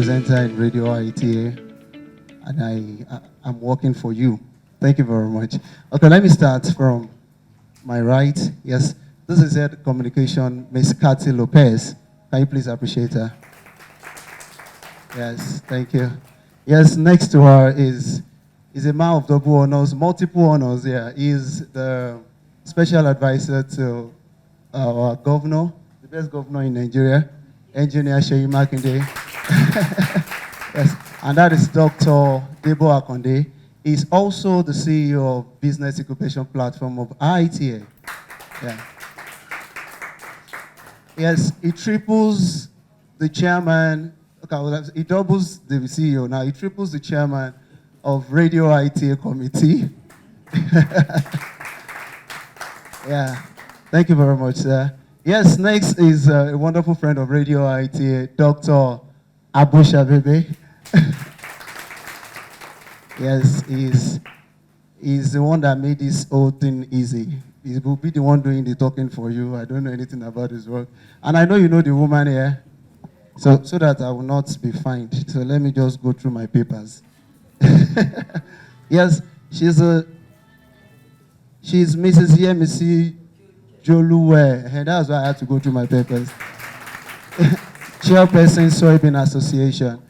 presenter in Radio IITA, and I'm working for you. Thank you very much. Okay, let me start from my right. Yes, this is Head Communication, Miss Cathy Lopez. Can you please appreciate her? Yes, thank you. Yes, next to her is a man of double honors, multiple honors. Yeah, he's the special advisor to our governor, the best governor in Nigeria, Engineer Sheyi Makinde. Yes, and that is Dr. Debo Akonde. He's also the CEO of Business Incubation Platform of IITA. Yeah. Yes, he triples the chairman. Okay, well, he doubles the CEO. Now he triples the chairman of Radio IITA committee. Yeah, thank you very much, sir. Yes, next is a wonderful friend of Radio IITA, Dr. Abusha Bebe. Yes, he's the one that made this whole thing easy. He will be the one doing the talking for you. I don't know anything about his work. And I know you know the woman here, so that I will not be fined. So let me just go through my papers. Yes, she's Mrs. Yemisi Joluwe, and that's why I had to go through my papers. Chairperson, Soybean Association.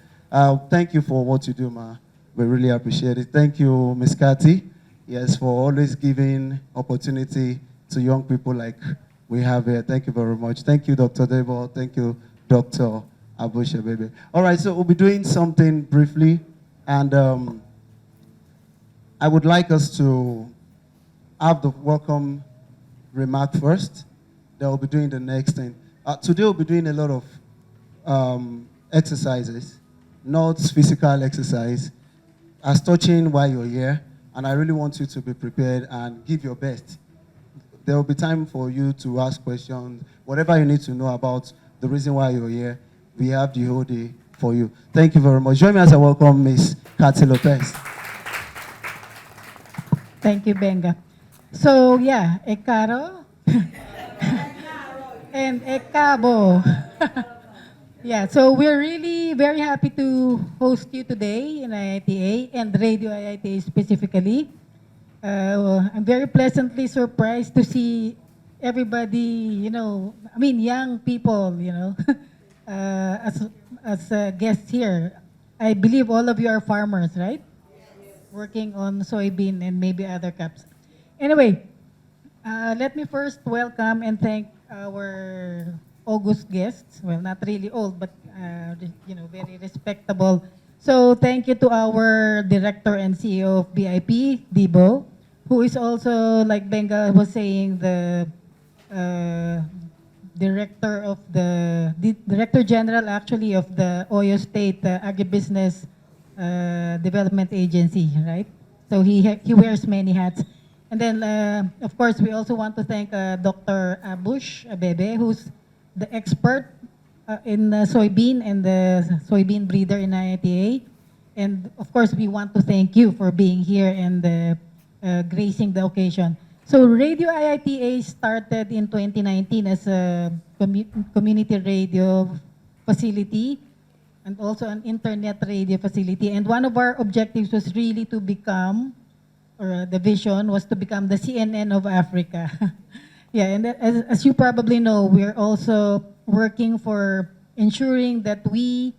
Thank you for what you do, ma. We really appreciate it. Thank you, Ms. Cathy, yes, for always giving opportunity to young people like we have here. Thank you very much. Thank you, Dr. Debo. Thank you, Dr. Abusha Bebe. All right, so we'll be doing something briefly, and I would like us to have the welcome remark first. Then we'll be doing the next thing. Today we'll be doing a lot of exercises, not physical exercise, as touching while you're here, and I really want you to be prepared and give your best. There will be time for you to ask questions, whatever you need to know about the reason why you're here. We have the whole day for you. Thank you very much. Join me as I welcome Ms. Cathy Lopez. Thank you, Benga. So, yeah, Ekaro and Ekabo. Yeah, so we're really very happy to host you today in IITA and Radio IITA specifically. I'm very pleasantly surprised to see everybody, young people, as guests here. I believe all of you are farmers, right? Working on soybean and maybe other crops. Anyway, let me first welcome and thank our August guests. Well, not really old, but very respectable. So thank you to our director and CEO of BIP, Debo, who is also, like Benga was saying, the director general actually of the Oyo State Agribusiness Development Agency, right? So he wears many hats. And then, of course, we also want to thank Dr. Abush Abebe, who's the expert in soybean and the soybean breeder in IITA. And of course, we want to thank you for being here and gracing the occasion. So Radio IITA started in 2019 as a community radio facility and also an internet radio facility. And one of our objectives was really to become, or the vision was to become the CNN of Africa. Yeah, and as you probably know, we're also working for ensuring that we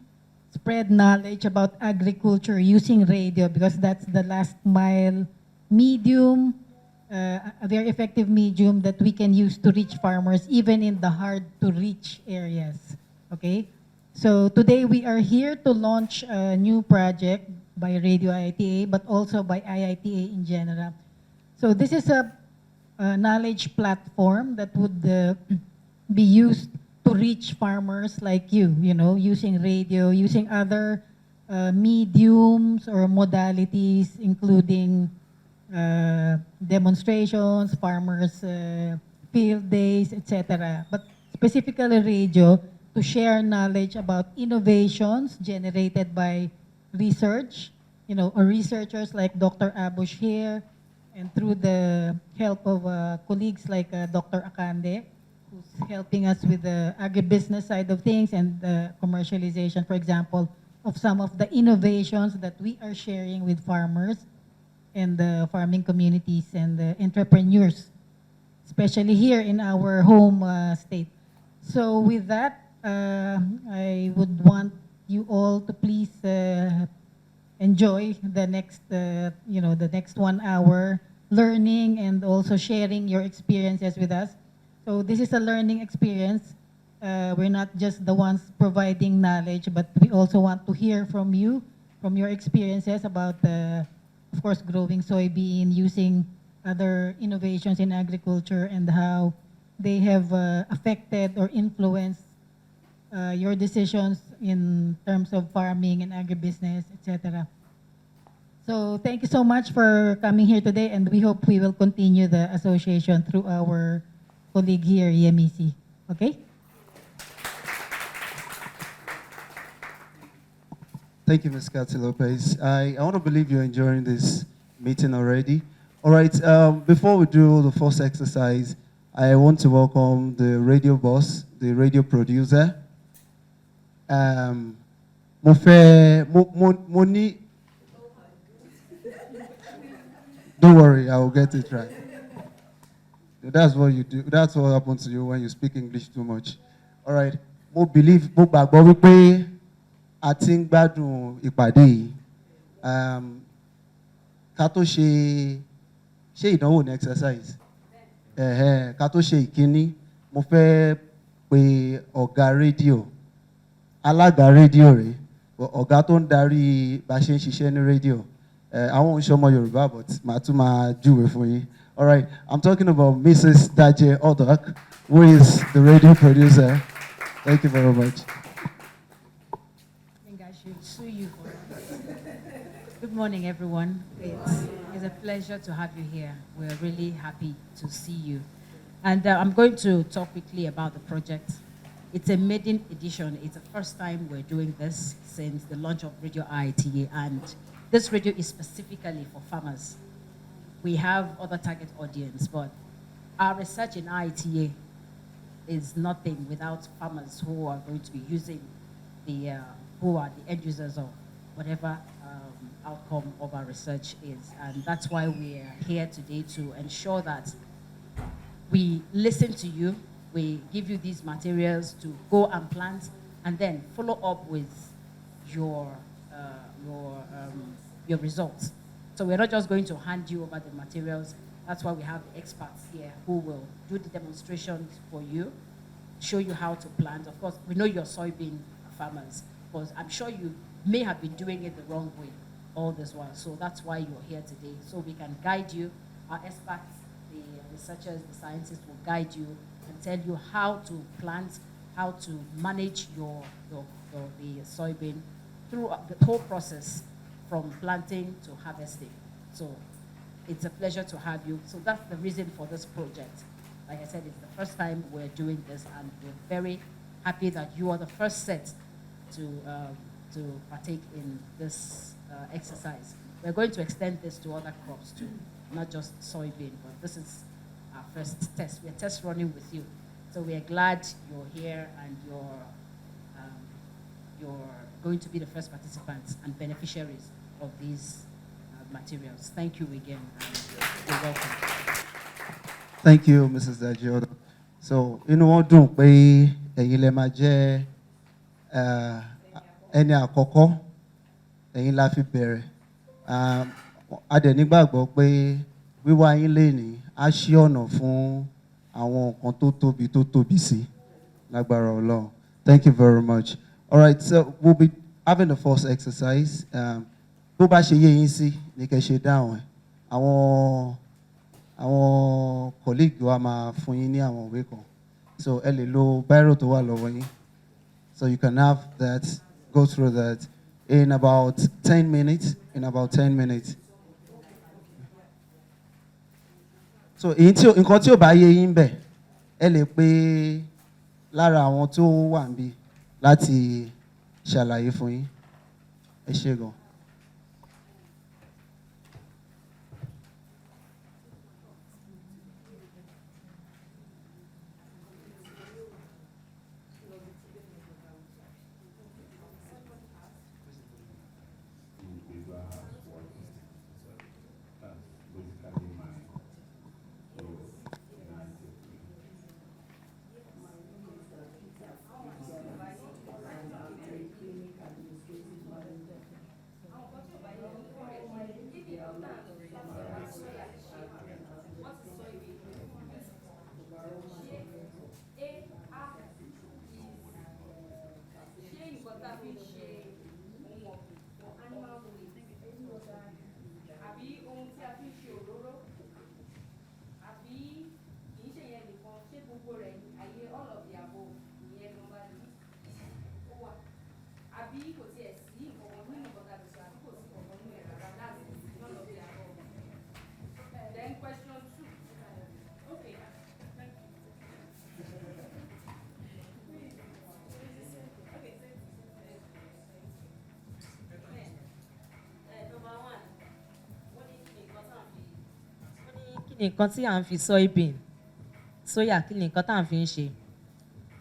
spread knowledge about agriculture using radio, because that's the last mile medium, a very effective medium that we can use to reach farmers even in the hard to reach areas. Okay? So today we are here to launch a new project by Radio IITA, but also by IITA in general. So this is a knowledge platform that would be used to reach farmers like you, using radio, using other mediums or modalities, including demonstrations, farmers' field days, etc. But specifically radio, to share knowledge about innovations generated by research, or researchers like Dr. Abush here, and through the help of colleagues like Dr. Akande, who's helping us with the agribusiness side of things and the commercialization. For example, of some of the innovations that we are sharing with farmers and the farming communities and the entrepreneurs, especially here in our home state. So with that, I would want you all to please enjoy the next, the next 1 hour learning and also sharing your experiences with us. So this is a learning experience. We're not just the ones providing knowledge, but we also want to hear from you, from your experiences about, of course, growing soybean, using other innovations in agriculture, and how they have affected or influenced your decisions in terms of farming and agribusiness, etc. So thank you so much for coming here today, and we hope we will continue the association through our colleague here, EMEC. Okay? Thank you, Ms. Kathy Lopez. I want to believe you're enjoying this meeting already. All right, before we do the first exercise, I want to welcome the radio boss, the radio producer. Mo fẹ́ mo ní. Don't worry, I will get it right. That's what you do. That's what happens to you when you speak English too much. All right. Mo gbàgbọ́ wípé a ti ń gbádùn ìpàdé yìí. Ká tó ṣe ìdánwò ní exercise. Ká tó ṣe ìkíní, mo fẹ́ pe ọ̀gá rédíò, alága rédíò rẹ̀, ọ̀gá tó ń darí bá ṣe ń ṣiṣẹ́ ní rédíò. Àwọn òǹṣọmọ Yorùbá, but màá tún máa júwe fún yín. All right, I'm talking about Mrs. Daje Odok, who is the radio producer. Thank you very much. I think I should sue you for that. Good morning, everyone. It's a pleasure to have you here. We're really happy to see you. And I'm going to talk quickly about the project. It's a maiden edition. It's the first time we're doing this since the launch of Radio IITA, and this radio is specifically for farmers. We have other target audience, but our research in IITA is nothing without farmers who are going to be using who are the end users of whatever outcome of our research is. And that's why we're here today, to ensure that we listen to you, we give you these materials to go and plant, and then follow up with your results. So we're not just going to hand you over the materials. That's why we have experts here who will do the demonstrations for you, show you how to plant. Of course, we know you're soybean farmers, because I'm sure you may have been doing it the wrong way all this while. So that's why you're here today, so we can guide you. Our experts, the researchers, the scientists will guide you and tell you how to plant, how to manage the soybean through the whole process, from planting to harvesting. So it's a pleasure to have you. So that's the reason for this project. Like I said, it's the first time we're doing this, and we're very happy that you are the first set to partake in this exercise. We're going to extend this to other crops too, not just soybean, but this is our first test. We're test running with you. So we're glad you're here, and you're going to be the first participants and beneficiaries of these materials. Thank you again, and you're welcome. Thank you, Mrs. Daje Odok. So, inú wọn dùn pé ẹ̀yin lẹ máa jẹ́ ẹni àkọ́kọ́, ẹ̀yin la fi bẹ̀rẹ̀. A dẹ̀ nígbàgbọ́ pé wíwá yín lénìí á ṣí ọ̀nà fún àwọn nǹkan tó tóbi sí lágbára Ọlọ́run. Thank you very much. All right, so we'll be having the first exercise. Bó bá ṣe yé yín sí ni kẹ́ ṣe dáhùn ẹ̀. Àwọn colleague wa máa fún yín ní àwọn ìwé kan. So ẹ lè lo bírò tó wà lọ́wọ́ yín. So you can have that, go through that in about 10 minutes. So nǹkan tí ò bá yé yín bẹ̀, ẹ lè pe lára àwọn tó wà níbí láti ṣàlàyé fún yín. Ẹ ṣé gan. nǹkan tí à ń fi soybean sóyà kí ni nǹkan tá à ń fi ń ṣe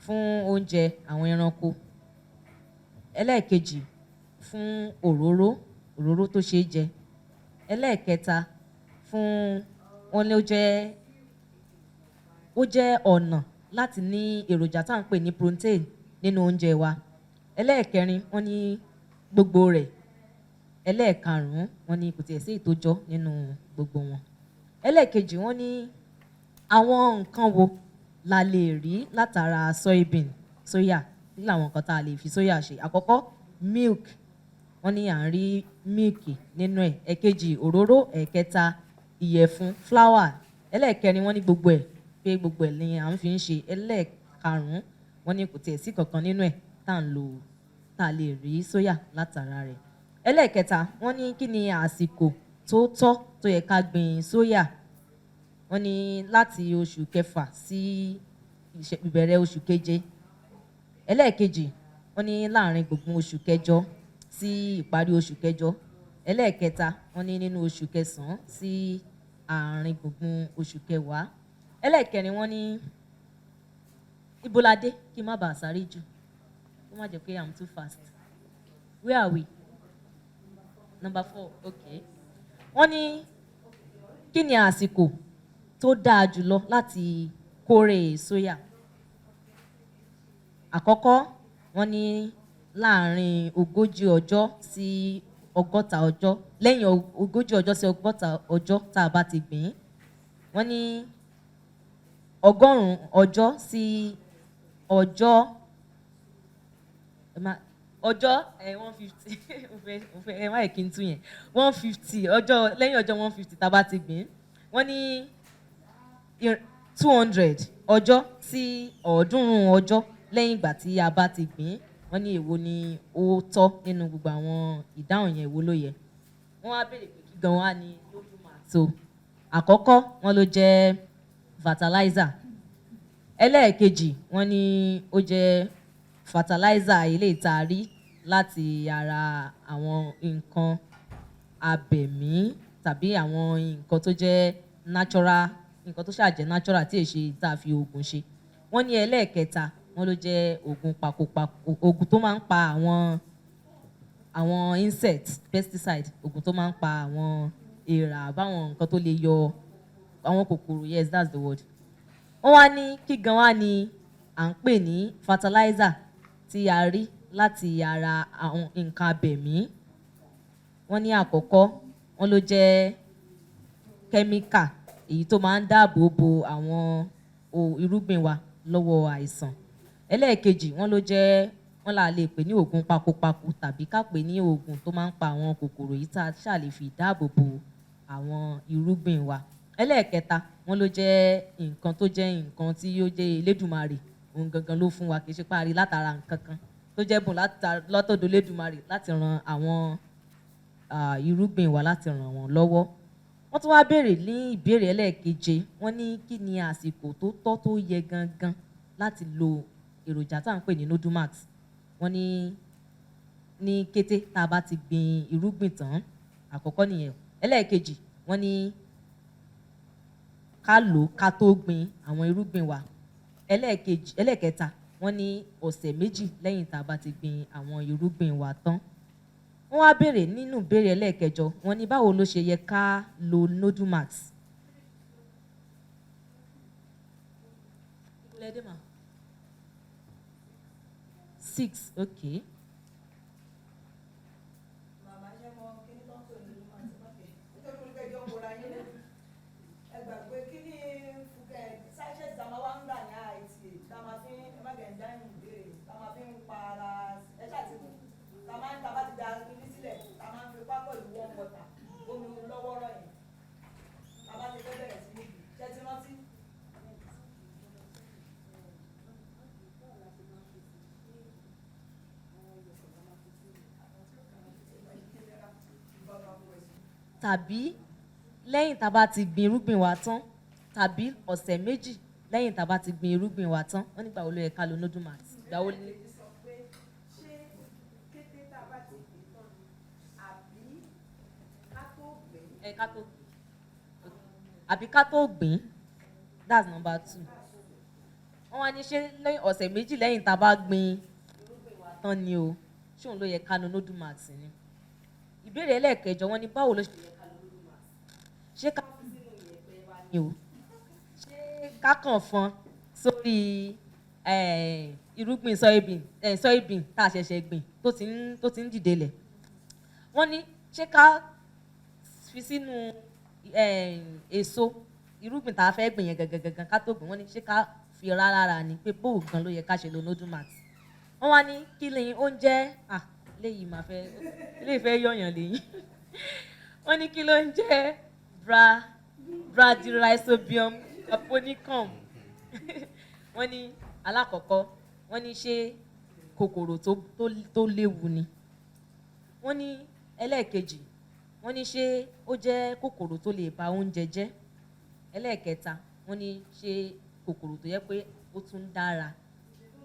fún oúnjẹ àwọn ẹranko. Ẹlẹ́ẹ̀kejì fún òróró tó ṣe é jẹ. Ẹlẹ́ẹ̀kẹta fún wọn ni ó jẹ́ ọ̀nà láti ní èròjà tá à ń pè ní protein nínú oúnjẹ wa. Ẹlẹ́ẹ̀kẹrin wọ́n ní gbogbo rẹ̀. Ẹlẹ́ẹ̀karùn-ún wọ́n ní kò tiẹ̀ sí ìtójọ́ nínú gbogbo wọn. Ẹlẹ́ẹ̀kejì wọ́n ní àwọn nǹkan wo la lè rí látara soybean sóyà, kí làwọn nǹkan tá a lè fi sóyà ṣe. Àkọ́kọ́ milk, wọ́n ní à ń rí milk nínú ẹ̀. Ẹ̀kejì òróró. Ẹ̀kẹta ìyẹ̀fun flour. Ẹlẹ́ẹ̀kẹrin wọ́n ní gbogbo ẹ̀ pé gbogbo ẹ̀ ni à ń fi ń ṣe. Ẹlẹ́ẹ̀karùn-ún wọ́n ní kò tiẹ̀ sí kankan nínú ẹ̀ tá a lè rí sóyà látara rẹ̀. Ẹlẹ́ẹ̀kẹta wọ́n ní kí ni àsìkò tó tọ́ tó yẹ ká gbin sóyà. Wọ́n ní láti oṣù kẹfà sí ìbẹ̀rẹ̀ oṣù keje. Ẹlẹ́ẹ̀kejì wọ́n ní láàrin gbùngbùn oṣù kẹjọ sí ìparí oṣù kẹjọ. Ẹlẹ́ẹ̀kẹta wọ́n ní nínú oṣù kẹsàn-án sí àárín gbùngbùn oṣù kẹwàá. Ẹlẹ́ẹ̀kẹrin wọ́n ní ibolade kí n má bàa sáré jù, kó má jẹ́ pé I'm too fast. Where are we? Number 4, okay. Wọ́n ní kí ni àsìkò tó dáa jùlọ láti kórè sóyà. Àkọ́kọ́ wọ́n ní láàrin 40 ọjọ́ sí 60 ọjọ́. Lẹ́yìn 40 ọjọ́ sí 60 ọjọ́ tá a bá ti gbìn. Wọ́n ní 100 ọjọ́ sí ọjọ́ 150 ẹ má yẹ kí n tún yẹn 150 ọjọ́ lẹ́yìn ọjọ́ 150 tá a bá ti gbìn. Wọ́n ní 200 ọjọ́ sí 300 ọjọ́ lẹ́yìn ìgbà tí a bá ti gbìn. Wọ́n ní èwo ni ó tọ́ nínú gbogbo àwọn ìdáhùn yẹn, èwo ló yẹ. Wọ́n wá béèrè pé kí gan wá ní lójúmọ́. Àkọ́kọ́ wọ́n ló jẹ́ fertilizer. Ẹlẹ́ẹ̀kejì wọ́n ní ó jẹ́ fertilizer ilé ìtaari láti ara àwọn nǹkan abẹ̀mí tàbí àwọn nǹkan tó jẹ́ natural, nǹkan tó ṣàjẹ́ natural tí èṣe tá a fi oògùn ṣe. Wọ́n ní ẹlẹ́ẹ̀kẹta wọ́n ló jẹ́ oògùn pakopako, oògùn tó máa ń pa àwọn insect, pesticide, oògùn tó máa ń pa àwọn èèrà àbáwọn nǹkan tó lè yọ àwọn kòkòrò. Yes, that's the word. Wọ́n wá ní kí gan wá ni à ń pè ní fertilizer tí a rí láti ara àwọn nǹkan abẹ̀mí. Wọ́n ní àkọ́kọ́ wọ́n ló jẹ́ kẹ́míkà èyí tó máa ń dáàbò bo àwọn irúgbìn wa lọ́wọ́ àìsàn. Ẹlẹ́ẹ̀kejì wọ́n ló jẹ́ wọ́n là lè pè ní oògùn pakopako tàbí ká pè ní oògùn tó máa ń pa àwọn kòkòrò yìí tá a ṣáà lè fi dáàbò bo àwọn irúgbìn wa. Ẹlẹ́ẹ̀kẹta wọ́n ló jẹ́ nǹkan tó jẹ́ nǹkan tí yóò jẹ́ Elédùmarè òun gangan ló fún wa, kì í ṣe páàrí látara nǹkan kan tó jẹ́ bùn látọ̀dọ̀ Elédùmarè láti ran àwọn irúgbìn wa láti ràn wọ́n lọ́wọ́. Wọ́n tún wá béèrè ní ìbéèrè ẹlẹ́ẹ̀keje wọ́n ní kí ni àsìkò tó tọ́ tó yẹ gangan láti lo èròjà tá à ń pè ní Nodumax. Wọ́n ní kété tá a bá ti gbin irúgbìn tán. Àkọ́kọ́ nìyẹn. Ẹlẹ́ẹ̀kejì wọ́n ní ká lò ká tó gbin àwọn irúgbìn wa. Ẹlẹ́ẹ̀kẹta wọ́n ní ọ̀sẹ̀ méjì lẹ́yìn tá a bá ti gbin àwọn irúgbìn wa tán. Wọ́n wá béèrè nínú ìbéèrè ẹlẹ́ẹ̀kẹjọ wọ́n ní báwo ló ṣe yẹ ká lo Nodumax. 6, okay. Tàbí lẹ́yìn tá a bá ti gbin irúgbìn wa tán tàbí ọ̀sẹ̀ méjì lẹ́yìn tá a bá ti gbin irúgbìn wa tán. Wọ́n nígbà wo ló yẹ ká lo Nodumax. Ìgbà wo ni. Ká tó gbìn. àbí ká tó gbìn? That's number 2. Wọ́n wá ní ṣé lẹ́yìn ọ̀sẹ̀ méjì lẹ́yìn tá a bá gbin irúgbìn wa tán ni o, ṣé òun ló yẹ ká lo Nodumax ni? Ìbéèrè ẹlẹ́ẹ̀kẹjọ wọ́n ní báwo ló ṣe yẹ ká lo Nodumax? Ṣé ká fi sínú ìyẹ̀pẹ̀ wa ni o? Ṣé ká kàn fọ́n sórí irúgbìn soybean tá a ṣẹ̀ṣẹ̀ gbìn tó ti ń dìde lẹ̀? Wọ́n ní ṣé ká fi sínú èso irúgbìn tá a fẹ́ gbìn yẹn gangan ká tó gbìn? Wọ́n ní ṣé ká fi rárá ni pé bóò gan ló yẹ ká ṣe lo Nodumax? Wọ́n wá ní kí ni oúnjẹ léyìí fẹ́ yọ̀yàn lẹ́yìn. Wọ́n ní kí ló ń jẹ́ Bradyrhizobium japonicum? Wọ́n ní alákọ̀ọ́kọ́ wọ́n ní ṣé kòkòrò tó léwu ni? Wọ́n ní ẹlẹ́ẹ̀kejì wọ́n ní ṣé ó jẹ́ kòkòrò tó lè ba oúnjẹ jẹ́? Ẹlẹ́ẹ̀kẹta wọ́n ní ṣé kòkòrò tó yẹ pé ó tún dára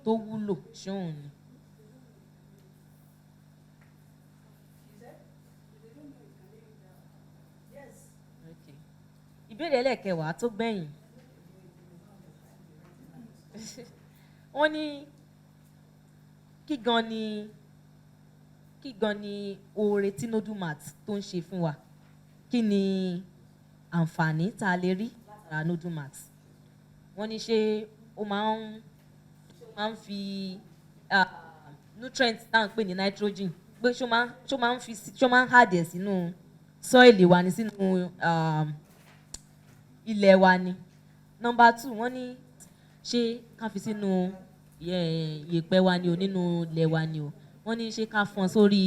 tó wúlò ṣóun ni? Okay. Ìbéèrè ẹlẹ́ẹ̀kẹwàá tó gbẹ̀yìn wọ́n ní kí gan ni oore tí Nodumax tó ń ṣe fún wa? Kí ni àǹfààní tá a lè rí látara Nodumax? Wọ́n ní ṣé ó máa ń fi nutrient tá à ń pè ní nitrogen pé ṣó máa ń hard ẹ̀ sínú soil wa ni, sínú ilẹ̀ wa ni? Number 2 wọ́n ní ṣé ká fi sínú ìyẹ̀pẹ̀ wa ni o, nínú ilẹ̀ wa ni o? Wọ́n ní ṣé ká fọ́n sórí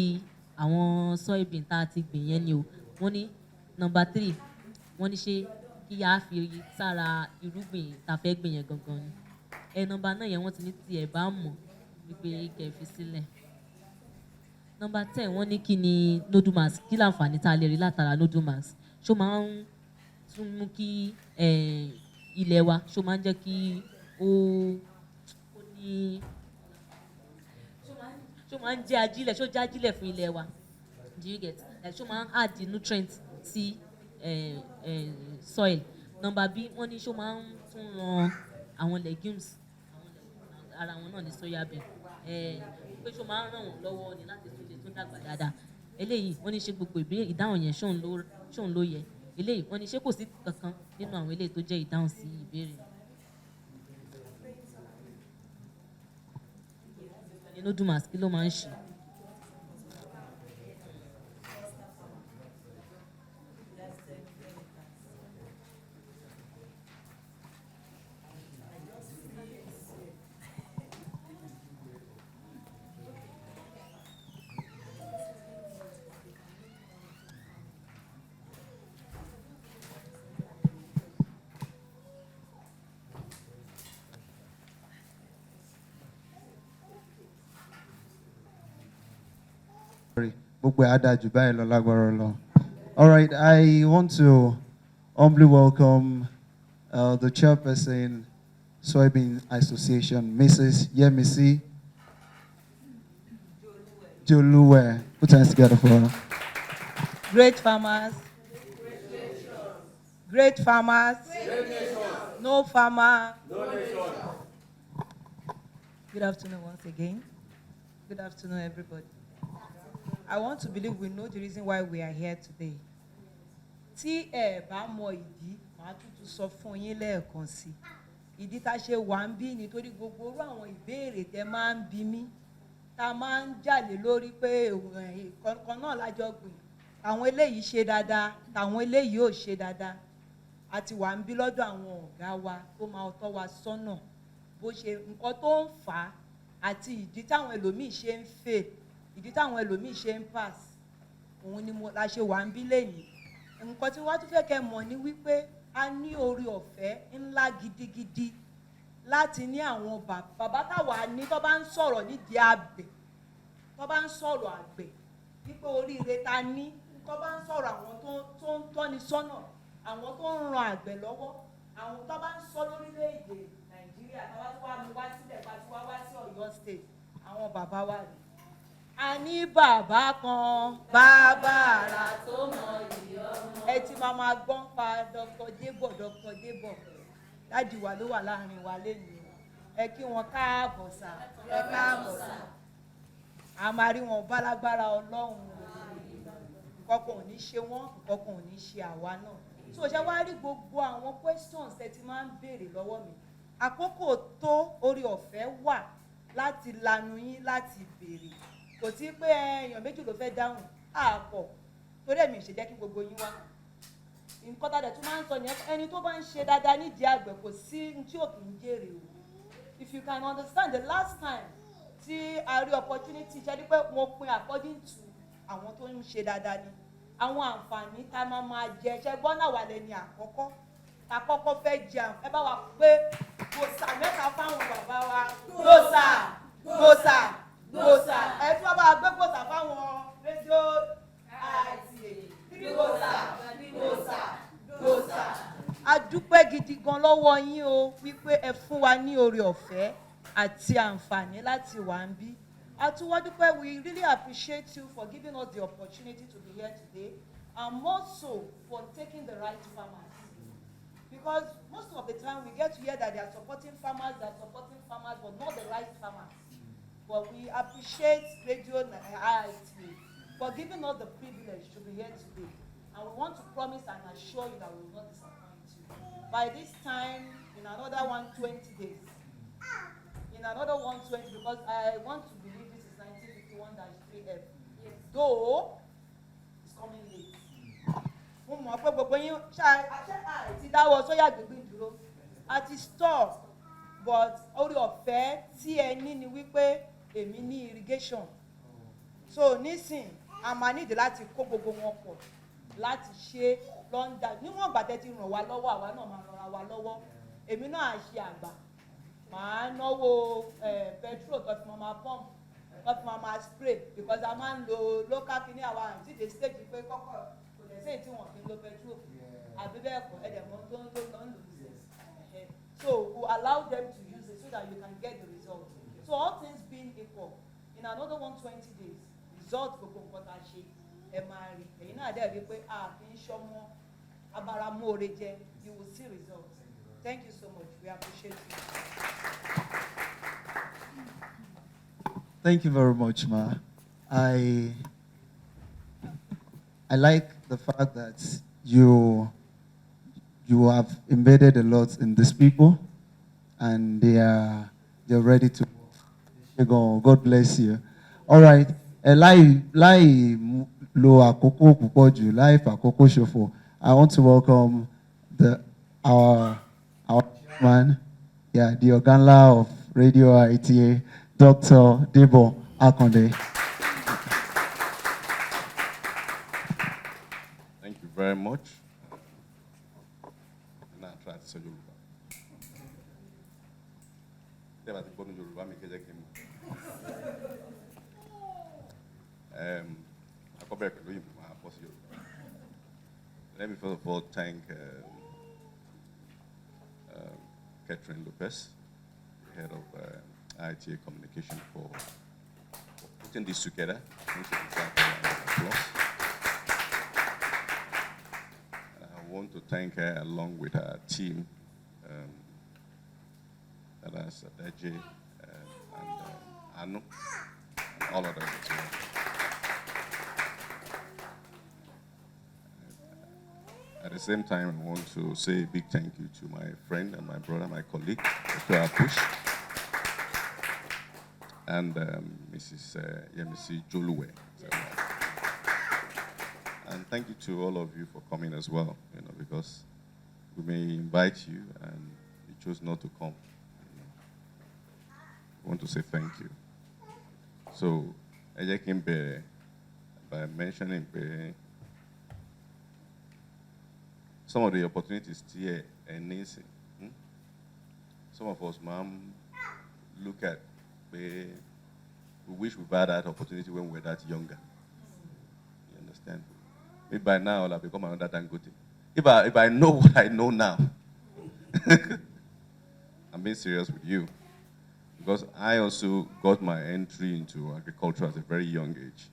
àwọn soybean tá a ti gbìn yẹn ni o? Wọ́n ní number 3 wọ́n ní ṣé kí a fi sára irúgbìn tá a fẹ́ gbìn yẹn gangan ni? Number 9 yẹn wọ́n ti ní tí ẹ̀ bá mọ̀ wípé kẹ́ fi sílẹ̀. Number 10 wọ́n ní kí ni Nodumax, kí láǹfààní tá a lè rí látara Nodumax? Ṣó máa ń tún mú kí ilẹ̀ wa, ṣó máa ń jẹ́ kí ó ní, ṣó máa ń jẹ́ ajílẹ̀, ṣó jẹ́ ajílẹ̀ fún ilẹ̀ wa? Do you get? Ṣó máa ń add nutrient sí soil? Number B wọ́n ní ṣó máa ń tún ran àwọn legumes, ara wọn náà ní soybean, pé ṣó máa ń ràn wọ́n lọ́wọ́ ni láti tún dàgbà dáadáa? Eléyìí wọ́n ní ṣé gbogbo ìdáhùn yẹn ṣóun ló yẹ? Eléyìí wọ́n ní ṣé kò sí kankan nínú àwọn eléyìí tó jẹ́ ìdáhùn sí ìbéèrè? Nodumax kí ló máa ń ṣe? Gbogbo ẹ̀ á dáa jù báyìí lọ lágbára lọ. All right, I want to humbly welcome the chairperson, Soybean Association, Mrs. Yemisi Joluwe. Put hands together for her. Great farmers. Great farmers. No farmer. Good afternoon once again. Good afternoon, everybody. I want to believe we know the reason why we are here today. Tí ẹ bá mọ ìdí, màá tútù sọ fún yín lẹ́ẹ̀kan sí. Ìdí tá ṣe wà ń bí nítorí gbogbo orú àwọn ìbéèrè tẹ́ máa ń bi mí, tá máa ń jàlé lórí pé kankan náà lájọ gbìn. Àwọn eléyìí ṣe dáadáa, tàwọn eléyìí ò ṣe dáadáa. A ti wà ń bí lọ́dọ̀ àwọn ọ̀gá wa tó máa tọ́ wa sọ́nà bó ṣe nǹkan tó ń fà á àti ìdí táwọn ẹlòmíì ṣe ń fail, ìdí táwọn ẹlòmíì ṣe ń pass. Òun ni la ṣe wà ń bí lẹ́yìn. Nǹkan tí wọ́n tún fẹ́ kẹ́ mọ̀ ni wípé a ní oore ọ̀fẹ́ ńlá gidigidi láti ní àwọn bàbá táwa ní tó bá ń sọ̀rọ̀ nídìí àgbẹ̀, tó bá ń sọ̀rọ̀ àgbẹ̀ wípé oríire ta ní, tó bá ń sọ̀rọ̀ àwọn tó ń tọ́ni sọ́nà, àwọn tó ń ran àgbẹ̀ lọ́wọ́, àwọn tó bá ń sọ lórílẹ̀-èdè Nàìjíríà, tó bá tún wá mú wá sílẹ̀, bá tún wá sí Ọ̀yọ́ State, àwọn bàbá wa rèé. a ní bàbá kan bàbá àrà tó mọ ìyá ọmọ. Ẹ ti máa gbọ́n pa Dr. Débọ̀ dájú wa ló wà láàrin wa lẹ́nu. Ẹ kí wọn káàbọ̀ sà, ẹ káàbọ̀ sà. A máa rí wọn bálágbára Ọlọ́run. Nǹkan kan ò ní ṣe wọ́n, nǹkan kan ò ní ṣe àwa náà. So ṣe wá rí gbogbo àwọn questions ẹ ti máa ń béèrè lọ́wọ́ mi. Àkókò tó orí ọ̀fẹ́ wà láti lanu yín láti béèrè. Kò sí pé èèyàn méjì ló fẹ́ dáhùn àpọ̀ torí èmi ṣe jẹ́ kí gbogbo yín wá. Nǹkan tá a dẹ̀ tún máa ń sọ nìyẹn, ẹni tó bá ń ṣe dáadáa nídìí àgbẹ̀ kò sí tí ò kì í jèrè o. If you can understand, the last time tí a rí opportunity ṣe ni pé mo pin according to àwọn tó ń ṣe dáadáa ni. Àwọn àǹfààní tá a máa jẹ ṣe gbọ́n náà wà lẹ́ni àkọ́kọ́. Tá a kọ́kọ́ fẹ́ jẹun, ẹ bá wa pé gbòòsà mẹ́ta fáwọn bàbá wa. Gbòòsà, gbòòsà, gbòòsà. Ẹ tún bá wa gbé gbòòsà fáwọn rédíò IITA. Gbòòsà, gbòòsà, gbòòsà. A dúpẹ́ gidi gan lọ́wọ́ yín o wípé ẹ fún wa ní oore ọ̀fẹ́ àti àǹfààní láti wà ń bí. Àtúwádúpẹ́, we really appreciate you for giving us the opportunity to be here today, and more so for taking the right farmers. Because most of the time we get to hear that they are supporting farmers, but not the right farmers. But we appreciate Radio IITA for giving us the privilege to be here today. And we want to promise and assure you that we will not disappoint you. By this time, in another 120 days, because I want to believe this is 1951-3F, though it's coming late. Mo mọ̀ pé gbogbo yín ti dáwọ́ sóyà gbígbín dúró àti stop, but orí ọ̀fẹ́ tí ẹ ní ni wípé èmi ní irrigation. So nísìn a máa nídìí láti kó gbogbo wọn pọ̀ láti ṣe lọ́ndà níwọ̀n ìgbà tẹ́ ti ràn wá lọ́wọ́ àwa náà máa ràn wá lọ́wọ́. Èmi náà á ṣe àgbà, màá náwó petrol tó fi máa pump tó fi máa spray, because a máa ń lo local kini àwa àti the stage pé kọ́kọ́ kò lè ṣe tí wọ́n fi lo petrol àbí bẹ́ẹ̀ kọ́ ẹ̀dẹ̀ mọ́ tó ń lò sí. So we allow them to use it so that you can get the result. So all things being equal, in another 120 days, result gbogbo nǹkan tá a ṣe ẹ máa rí. Ẹ̀yin náà dẹ̀ rí pé a kì í ṣọmọ abáramóore jẹ, you will see results. Thank you so much. We appreciate you. Thank you very much, Ma. I like the fact that you have embedded a lot in these people, and they're ready to go. God bless you. All right. Láì lo àkókò púpọ̀ jù, láì fàkókò ṣòfò, I want to welcome our chairman, the Oganla of Radio IITA, Dr. Debo Akonde. Thank you very much. Now try to say Yoruba. Deba ti gbọ́dọ̀ Yoruba mi kẹ́jẹ́ kí n mọ̀. Akọ́bẹ̀rẹ̀ pẹ̀lú òyìnbó máa pọ̀ sí Yoruba. Let me first of all thank Catherine Lopez, the head of IITA Communication, for putting this together. I want to thank her along with her team, that's Adaje and Anu, and all of them as well. At the same time, I want to say a big thank you to my friend and my brother, my colleague, Dr. Apush, and Mrs. Yemisi Joluwe. And thank you to all of you for coming as well, because we may invite you and you chose not to come. I want to say thank you. So, I just came by mentioning some of the opportunities here and Nancy. Some of us, ma'am, look at we wish we had that opportunity when we were that younger. You understand? Maybe by now I'll have become another Dangote. If I know what I know now, I'm being serious with you. because I also got my entry into agriculture at a very young age.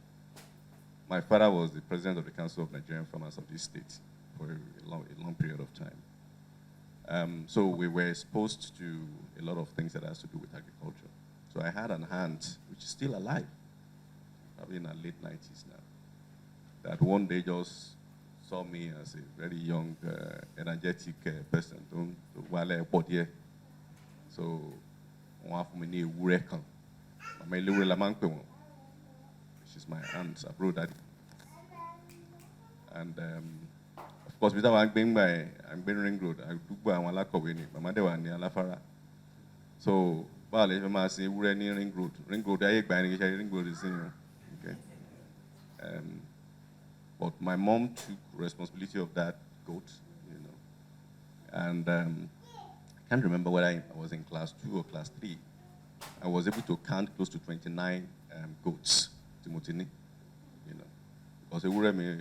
My father was the president of the Council of Nigerian Farmers of this state for a long period of time. So we were exposed to a lot of things that has to do with agriculture. So I had an aunt, which is still alive, probably in her late 90s now, that one day just saw me as a very young, energetic person. So, one of my name Wurekan. My little Lamankwe, which is my aunt's brother. And of course, without I'm being ring road, I do buy one like Kowini, my mother one near Lafara. So, well, if I say we're near ring road, I buy ring road is in. Okay. But my mom took responsibility of that goat, you know. And I can't remember whether I was in class 2 or class 3. I was able to count close to 29 goats, Timotini, you know. Because they were me,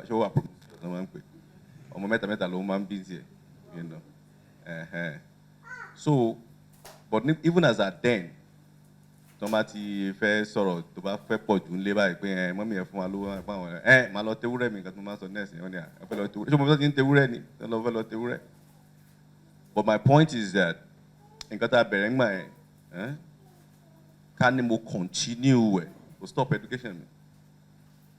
show up, you know. So, but even as at then, tomati fẹ́ sọ̀rọ̀ tó bá fẹ́ pọ̀ jù ńlé báyìí pé mọ́mí ẹ̀ fún wa lówó ẹ̀ fáwọn ẹ̀ máa lọ tewúrẹ́ mi nǹkan tó máa sọ nẹ́ẹ̀sì wọn ni ẹ fẹ́ lọ tewúrẹ́ ṣé mo fẹ́ ti ń tewúrẹ́ ni ẹ lọ fẹ́ lọ tewúrẹ́. But my point is that nǹkan tá a bẹ̀rẹ̀ ńgbà yẹn ká ní mo continue ẹ̀ to stop education mi.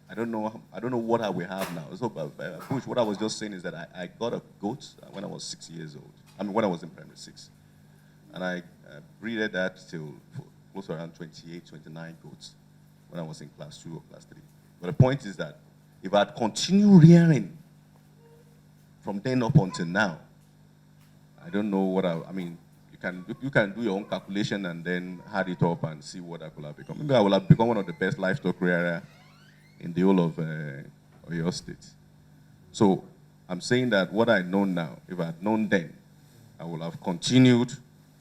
I don't know what I will have now. So, Bush, what I was just saying is that I got a goat when I was 6 years old. I mean, when I was in primary 6. And I breeded that till close around 28, 29 goats when I was in class 2 or class 3. But the point is that if I'd continued rearing from then up until now, I don't know what I mean, you can do your own calculation and then add it up and see what I could have become. Maybe I will have become one of the best livestock rearer in the whole of Oyo State. So I'm saying that what I know now, if I had known then, I would have continued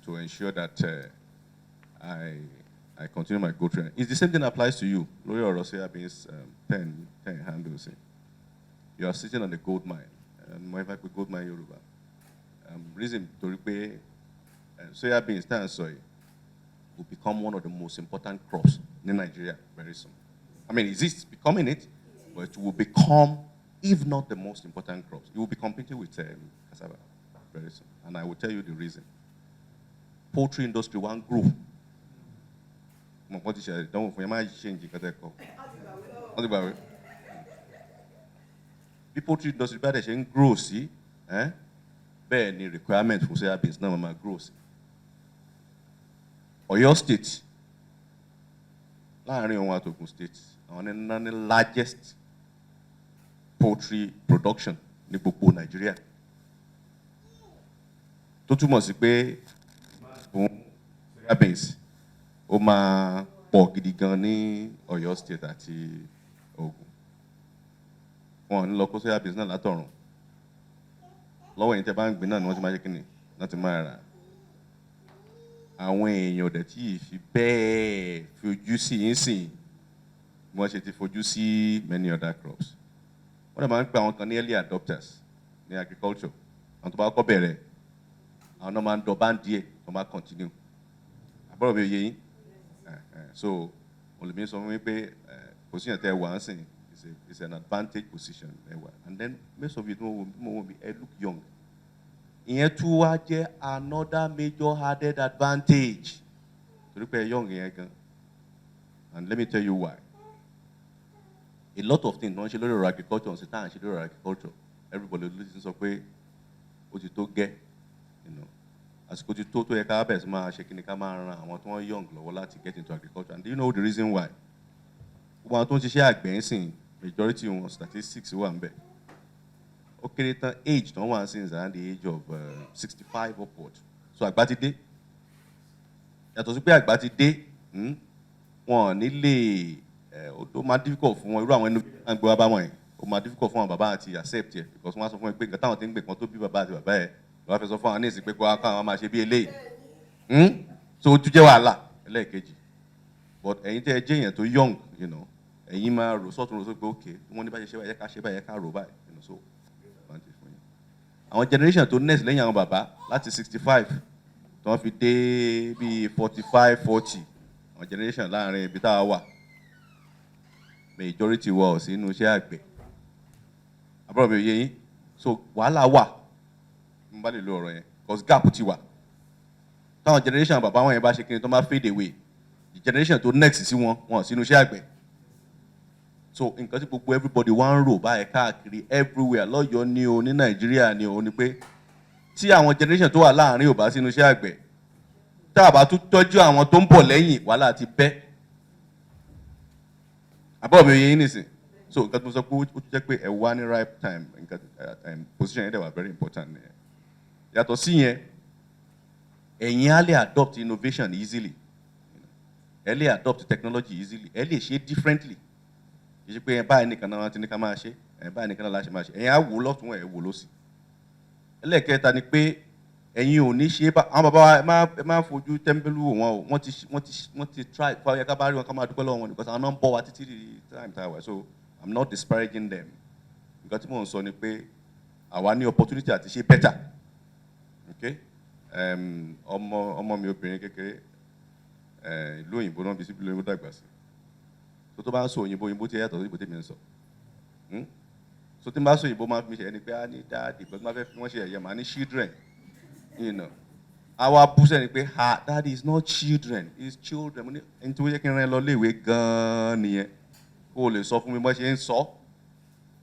to ensure that I continue my goat training. It's the same thing applies to you. Lawyer or Soybean's 10 handles. You are sitting on the gold mine. And my fact, gold mine Yoruba. Reason to repay soybeans and soy will become one of the most important crops in Nigeria very soon. I mean, it's becoming it, but it will become, if not the most important crops. It will be competing with cassava very soon. And I will tell you the reason. Poultry industry won't grow. What is it? Don't change it. The poultry industry better change grow, see? Bear any requirement for soybeans now ma grow. Oyo State, láàrin òun àti Ogun State, àwọn ní largest poultry production ní gbogbo Nigeria. Tó túmọ̀ sí pé fún soybeans, ó máa pọ̀ gidi gan ní Oyo State àti Ogun. Wọ́n ní lọ kó soybeans náà látọ̀run. Lọ́wọ́ yìí tẹ́ bá ń gbin náà ni wọ́n ti máa ṣe kíni láti máa rà. Àwọn èèyàn ọ̀dẹ̀ tí fi bẹ́ẹ̀ fojú sí yín sìn bí wọ́n ṣe ti fojú sí many other crops. Wọ́n dẹ̀ máa ń pe àwọn kan ní early adopters ní agriculture. Àwọn tó bá kọ́ bẹ̀rẹ̀, àwọn náà máa ń dọ̀bá díẹ̀ tó máa continue. Àbúrò mi ò yé yín. So, olùmí sọ fún mi pé position tẹ́ wà ń sìn is an advantage position. And then most of you look young. Ìyẹn tún wá jẹ́ another major added advantage. Torí pé young yẹn gan. And let me tell you why. A lot of things, wọ́n ṣe lórí ọ̀rọ̀ agriculture, wọ́n ṣe tá à ń ṣe lórí ọ̀rọ̀ agriculture. Everybody listen sọ pé ó ti tó gẹ́. Àsìkò ti tó yẹ ká bẹ̀rẹ̀ sí máa ṣe kíni ká máa ran àwọn tó wọ́n young lọ́wọ́ láti get into agriculture. And do you know the reason why? Gbogbo àwọn tó ń ṣiṣẹ́ àgbẹ̀ ń sìn, majority wọn statistics wà ń bẹ̀. Ó kéré tán age tó wà ń sìn is around the age of 65 upward. So àgbà ti dé. Yàtọ̀ sí pé àgbà ti dé, wọn ò ní lè ó máa difficult fún wọn irú àwọn ẹnu gbé wá bá wọn yẹn. Ó máa difficult fún àwọn bàbá àti accept yẹ because wọ́n á sọ fún wọn pé nǹkan táwọn ti ń gbè kan tó bí bàbá àti bàbá yẹn lọ́wọ́ fẹ́ sọ fún àwọn ní ìsìn pé kó àwọn máa ṣe bí eléyìí. So ó tún jẹ́ wàhálà ẹlẹ́ẹ̀kejì. But ẹ̀yin tẹ́ ẹ jẹ́ èèyàn tó young, you know, ẹ̀yin máa rò sọ́tún rò sọ pé okay wọ́n ní bá ṣe báyìí ká ṣe báyìí ká rò báyìí, you know, so advantage fún yín. Àwọn generation tó next lẹ́yìn àwọn bàbá láti 65 tí wọ́n fi dé bíi 45, 40 àwọn generation láàrin ibi tá a wà majority wa ò sí inú iṣẹ́ àgbẹ̀ àbúrò mi ò yé yín so wàhálà wà mo bá lè lo ọ̀rọ̀ yẹn because gap ti wà táwọn generation bàbá wọn yẹn bá ṣe kí ni tó máa fade away the generation tó next sí wọn wọn ò sí inú iṣẹ́ àgbẹ̀ so nǹkan tí gbogbo everybody wá ń rò báyìí káàkiri everywhere lọ́yọ̀ọ́ ni o ní nàìjíríà ni o ni pé tí àwọn generation tó wà láàrin ò bá sínú iṣẹ́ àgbẹ̀ tá a bá tún tọ́jú àwọn tó ń bọ̀ lẹ́yìn wàhálà ti bẹ́ àbọ̀ mi ò yẹ yín nìsín so nǹkan tó sọ pé ó tún jẹ́ pé ẹ wá ní right time nǹkan position yẹn dẹ̀ wà very important nìyẹn yàtọ̀ sí yẹn ẹ̀yin á lè adopt innovation easily ẹ lè adopt technology easily ẹ lè ṣe differently kì í ṣe pé ẹ báyìí nìkan náà ti ní ká máa ṣe ẹ báyìí nìkan náà la ṣe máa ṣe ẹ̀yin á wò lọ́tún ẹ̀ wò lọ́sì ẹlẹ́ẹ̀kẹta ni pé ẹ̀yin ò ní ṣe àwọn bàbá wa ẹ máa fojú tẹ́ḿbẹ́lú wọn o wọ́n ti try kó ayẹ ká bá rí wọn ká máa dúpẹ́ lọ́wọ́ wọn because àwọn náà ń bọ̀ wá títí di time tá a wà so I'm not disparaging them nǹkan tí mò ń sọ ni pé àwa ní opportunity àti ṣe better okay ọmọ mi obìnrin kékeré ìlú òyìnbó náà bí síbi lóyìnbó dàgbà sí tó bá ń sọ òyìnbó tí ẹ yàtọ̀ sí ìbò tèmi ń sọ so tí n bá sọ òyìnbó máa fi mi ṣe ẹni pé a ní dáàdì pẹ̀lú máa fẹ́ fi wọ́n ṣe ẹ̀yẹ màá ní children you know àwa bú sẹ́ni pé daddy is not children it's children mo ní ẹni tí wọ́n yẹ kí n rán ẹ lọ léèwé gan-an nìyẹn kó o lè sọ fún mi bọ́ ṣe ń sọ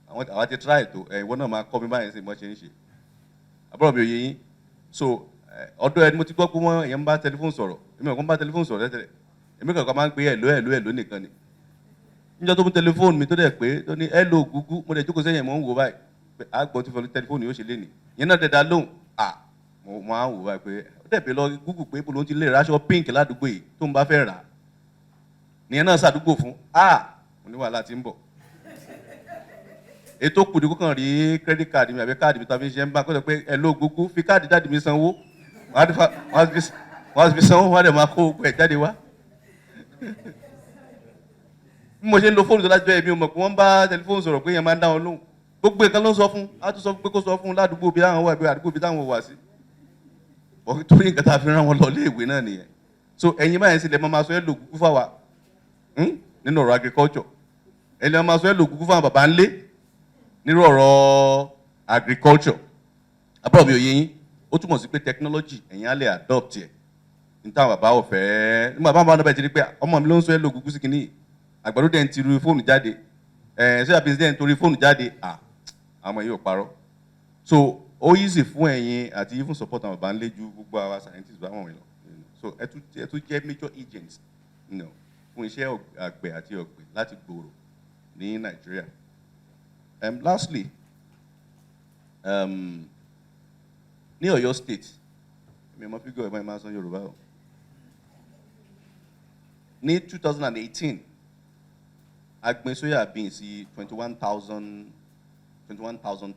àwa ti try tó ìwọ náà máa kọ́ mi báyìí sí bọ́ ṣe ń ṣe àbúrò mi ò yé yín so ọ̀dọ̀ ẹni mo ti gbọ́ pé wọ́n èèyàn ń bá tẹlifóònù sọ̀rọ̀ èmi ò kàn ń bá tẹlifóònù sọ̀rọ̀ tẹ́tẹ̀lẹ̀ èmi kàn máa ń pè ẹ̀lò nìkan ni níjọ́ tó mú tẹlifóònù mi tó dẹ̀ pé tó ní ẹ̀lò gúgú mo dẹ̀ jókòó sẹ́yìn mò ń wò báyìí pé àgbọ̀ tí tẹlifóònù yóò ṣe lé ní ìyẹn náà dẹ̀dá lóhùn mo máa ń wò báyìí pé ó dẹ̀ pé lọ gúgú pé ibo ló ti lè ráṣọ pink ládùúgbò yìí tó ń bá fẹ́ rà nìyẹn náà ṣàdúgbò fún mo ní wàhálà tí ń bọ̀ ètò kùdì kó kàn rí credit card mi àbí káàdì mi tàbí ṣe ń bá kó sọ pé ẹ̀lò gúgú fi káàdì dáàdì mi sanwó wọ́n á fi sanwó wọ́n á dẹ̀ máa kó owó ẹ̀ jáde wá bí mo ṣe ń lo fóònù tó láti bẹ́ẹ̀ mi ò mọ̀ pé wọ́n bá tẹlifóònù sọ̀rọ̀ pé yẹn máa ń dá wọn lóhùn gbogbo nǹkan ló ń sọ fún á tún sọ pé kó sọ fún ládùúgbò bí táwọn wà bí àdúgbò bí táwọn wà sí torí nǹkan tá a fi rán wọn lọ léèwé náà nìyẹn so ẹ̀yin báyìí sílẹ̀ máa sọ ẹ́ lò gúgú fáwa nínú ọ̀rọ̀ agriculture ẹ̀yin máa sọ ẹ́ lò gúgú fáwọn bàbá ńlé nínú ọ̀rọ̀ agriculture àbúrò mi ò yé yín ó túmọ̀ sí pé technology ẹ̀yin á lè adopt ẹ̀ ní táwọn bàbá ò fẹ́ nígbà bàbá náà bẹ̀ ti rí pé ọmọ mi ló ń sọ ẹ́ lò gúgú sí kìíní àgbàdo dẹ̀ ń ti ru fóònù jáde ṣé àbí dẹ̀ ń torí fóònù jáde àwọn yìí ò parọ́ so ó easy fún ẹ̀yin àti even support àwọn bàbá ńlé ju gbogbo àwa scientists bá wọn lọ so ẹ tún jẹ́ major agents fún iṣẹ́ àgbẹ̀ àti ọ̀gbìn láti gbòòrò ní Nàìjíríà. Lastly ní Ọ̀yọ́ state mi mọ fígọ̀ ẹ̀fọn ìmáa sọ Yorùbá o ní 2018 a gbin soya bean sí 21,000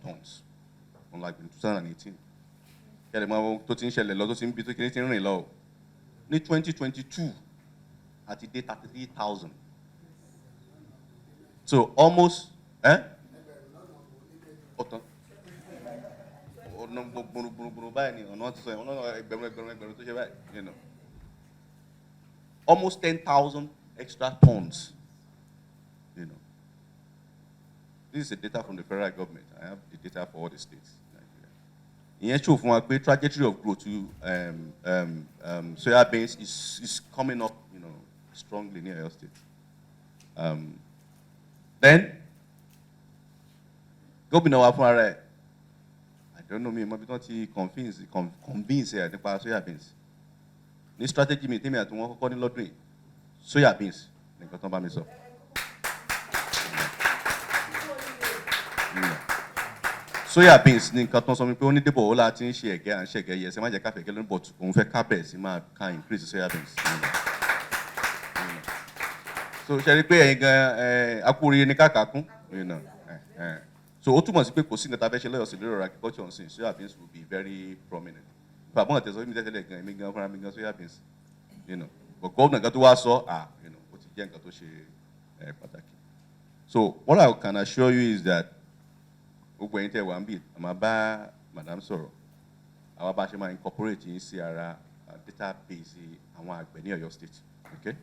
tons on like in 2018 kẹlẹ̀ mọ́ tó ti ń ṣẹlẹ̀ lọ tó ti ń bí tó kiri ti ń rìn lọ ní 2022 àti dé 33,000 so almost ọ̀tán ọ̀nà gbogbo báyìí ni ọ̀nà ti sọ yẹn ọ̀nà ẹgbẹ̀rún tó ṣe báyìí you know almost 10,000 extra tons you know this is the data from the federal government I have the data for all the states in Nigeria ìyẹn show fún wa pé trajectory of growth to soya beans is coming up you know strongly near Oyo State then gómìnà wa fúnra rẹ̀ I don't know me mọ́bí tí wọ́n ti convince ẹ̀ nípa soya beans ní strategy mi tèmi àti wọn kọ́kọ́ ní lọ́dún yìí soya beans nìkan tán bá mi sọ. Soya beans ní nǹkan tán sọ mi pé ó ní débò ó láti ń ṣe ẹ̀gẹ́ à ń ṣe ẹ̀gẹ́ yẹ ẹsẹ̀ má jẹ́ káfẹ́ gẹ́lẹ́ but òun fẹ́ kábẹ̀ sí máa ká increase soya beans. So ṣe rí pé ẹ̀yin gan akúrẹ́ ní káàkiri so ó túmọ̀ sí pé kò sí nǹkan tá a fẹ́ ṣe lọ́yọ̀ sí lórí ọ̀rọ̀ agriculture ọ̀sìn soya beans will be very prominent. Bàbá wọn tẹ̀sán mi tẹ́tẹ́lẹ̀ gan èmi gan fúnra mi gan soya beans but gómìnà kan tó wá sọ ó ti jẹ́ nǹkan tó ṣe pàtàkì. So what I can assure you is that gbogbo ẹ̀yin tẹ́ wà ń bì àmọ́ bá madam sọ̀rọ̀ àwa bá ṣe máa incorporate yín sí ara database àwọn àgbẹ̀ ní Ọ̀yọ́ state. Okay?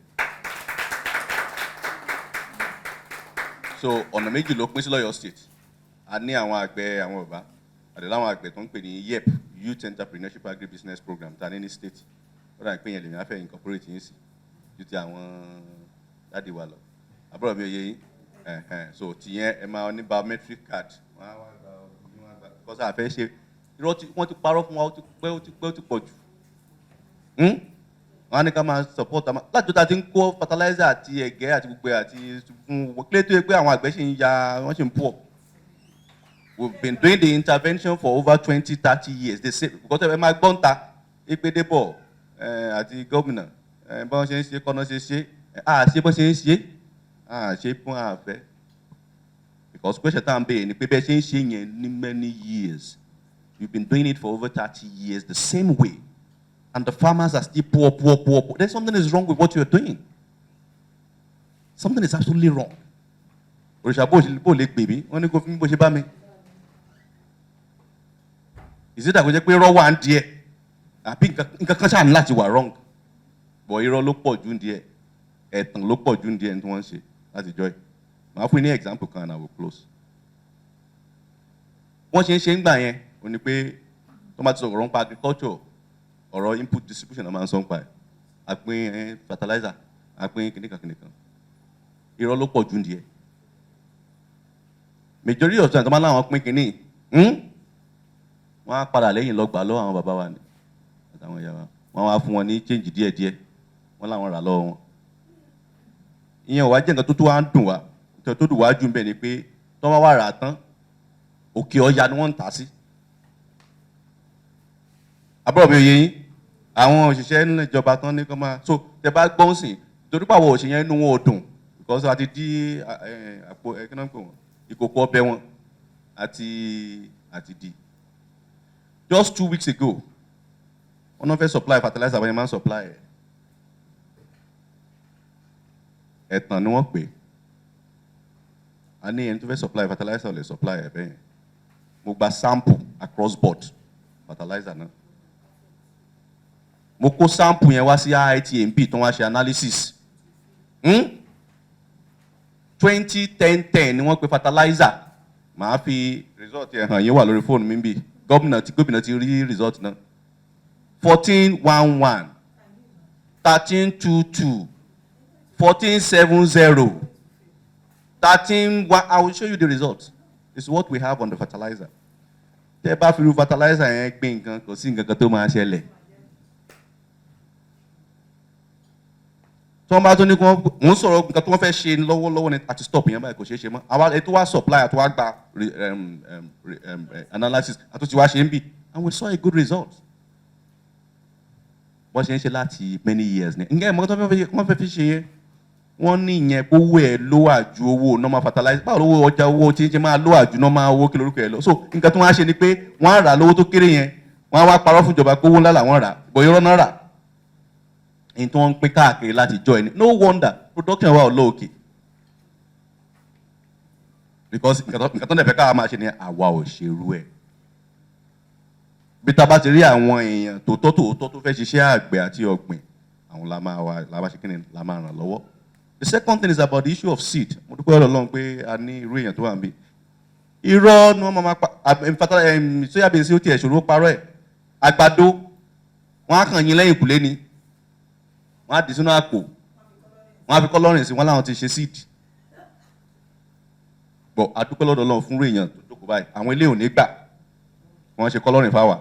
So ọ̀nà méjì ló pín sí l'Ọ̀yọ́ state. A ní àwọn àgbẹ̀ àwọn bàbá àdè láwọn àgbẹ̀ tó ń pè ní YEP, Youth Entrepreneurship Agribusiness Program, ta ní state. Ó dà pé yẹn lèmi á fẹ́ incorporate yín sí ju ti àwọn dáàdi wa lọ. Àbúrò mi ò yé yín. So tìyẹn ẹ máa ní biometric card. Because a fẹ́ ṣe irọ́ tí wọ́n ti parọ́ fún wa ó ti pọ̀ jù. Wọ́n á ní ká máa support àmọ́ láti tó ti ń kó fertilizer àti ẹ̀gẹ́ àti gbogbo àti fún kílé tó yẹ pé àwọn àgbẹ̀ ṣì ń ya wọ́n ṣì ń pọ̀. We've been doing the intervention for over 20-30 years. They say because ẹ máa gbọ́n ta ìpèdébọ̀ àti gómìnà bọ́n ṣe ń ṣe kọ́nà ṣe ṣe àṣe bọ́n ṣe ń ṣe àṣe fún àfẹ́. Because question tá à ń béèrè ni pé bẹ́ẹ̀ ṣe ń ṣe yẹn ní many years. You've been doing it for over 30 years the same way. And the farmers are still poor. Then something is wrong with what you're doing. Something is absolutely wrong. Òrìṣà bó lè pè mí, wọ́n ní kó fi mí bó ṣe bá mi. Ìsídà kò jẹ́ pé irọ́ wà ń díẹ̀, àbí nǹkan kan ṣáà ní láti wà wrong. Bọ̀ irọ́ ló pọ̀ jù ń díẹ̀, ẹ̀tàn ló pọ̀ jù ń díẹ̀ tí wọ́n ń ṣe láti jọ́ ẹ̀. Màá fún yín ní example kan and I will close. Wọ́n ṣe ń gbà yẹn, ó ní pé tó máa ti sọ̀rọ̀ nípa agriculture, ọ̀rọ̀ input distribution máa ń sọ nípa ẹ̀. A pín fertilizer, a pín kìnìkan. Irọ́ ló pọ̀ jù ń díẹ̀. Majority of time tó máa láwọn pín kìnì, wọ́n á padà lẹ́yìn lọ gbà lọ́wọ́ àwọn bàbá wa ni àtàwọn ìyá wa. Wọ́n wá fún wọn ní change díẹ̀díẹ̀, wọ́n láwọn rà lọ́wọ́ wọn. Ìyẹn ò wá jẹ́ nǹkan tó wá ń dùn wá. Nǹkan tó dùn wá jù ń bẹ̀ ni pé tó bá wà rà tán, òkè ọya ni wọ́n ń tà sí. Àbúrò mi ò yé yín, àwọn òṣìṣẹ́ nínú ìjọba tán ní kọ́ máa so tẹ bá gbọ́n sìn torí pàwọ̀ òṣìṣẹ́ inú wọn ò dùn because a ti dí àpò ẹ̀kínọ́pọ̀ wọn ìkòkò ọbẹ̀ wọn àti dì. Just 2 weeks ago, wọ́n náà fẹ́ supply fertilizer wọ́n yẹn máa ń supply ẹ̀. Ẹ̀tàn ni wọ́n pè é. A ní ẹni tó fẹ́ supply fertilizer ò lè supply ẹ̀ bẹ́ẹ̀. Mo gba sample across board fertilizer náà. Mo kó sample yẹn wá sí IITA tó wá ṣe analysis. 2010 ni wọ́n pe fertilizer. Màá fi result yẹn hàn yín wà lórí fóònù mi bí. Gómìnà ti rí result náà. 1411, 1322, 1470, 13. I will show you the result. It's what we have on the fertilizer. Tẹ́ bá fi ru fertilizer yẹn gbé nǹkan kò sí nǹkan kan tó máa ṣẹlẹ̀. Tí wọ́n bá tó ní kí wọ́n ń sọ̀rọ̀ nǹkan tí wọ́n fẹ́ ṣe lọ́wọ́lọ́wọ́ ni àti stop yẹn báyìí kò ṣeé ṣe mọ́. Àwa ètò wa supply àti wa gba analysis àti tí wa ṣe ń bì and we saw a good result. Wọ́n ṣe ń ṣe láti many years ni. Ǹjẹ́ ìmọ̀ tó wọ́n fẹ́ fi ṣe yẹn wọ́n ní ìyẹn owó ẹ̀ lówà ju owó normal fertilizer. Báwo lówó ọjà owó tí ń ṣe máa lówà ju normal owó kí lórúkọ ẹ̀ lọ. So nǹkan tí wọ́n á ṣe ni pé wọ́n á rà lówó tó kéré yẹn wọ́n á wá parọ́ fún ìjọba pé owó ńlá làwọn rà bóyá irọ́ náà rà. In tí wọ́n ń pín káàkiri láti jọ ẹni. No wonder production wa ò lọ òkè. Because nǹkan tó ń dẹ̀fẹ́ káwa máa ṣe ni àwa ò ṣerú ẹ̀. Bí tá bá ti rí àwọn èèyàn tòótọ́ tó fẹ́ ṣiṣẹ́ àgbẹ̀ àti ọ̀gbìn, àwọn la máa ṣe kí ni la máa ràn lọ́wọ́. The second thing is about the issue of seed. Mo dúpẹ́ Ọlọ́run pé a ní irú èèyàn tó wà níbí. Irọ́ ni wọ́n máa pa Soybean sí ó tiẹ̀ ṣòro parọ́ ẹ̀. Àgbàdo wọ́n á kàn yín lẹ́yìn ìkùlé ni. Wọ́n á dì sínú àpò. Wọ́n á fi coloring sí wọ́n láwọn ti ṣe seed. Bọ̀ a dúpẹ́ lọ́dọ̀ Ọlọ́run fún irú èèyàn tó jókòó báyìí. Àwọn ilé ò ní gbà wọ́n ṣe coloring fáwa.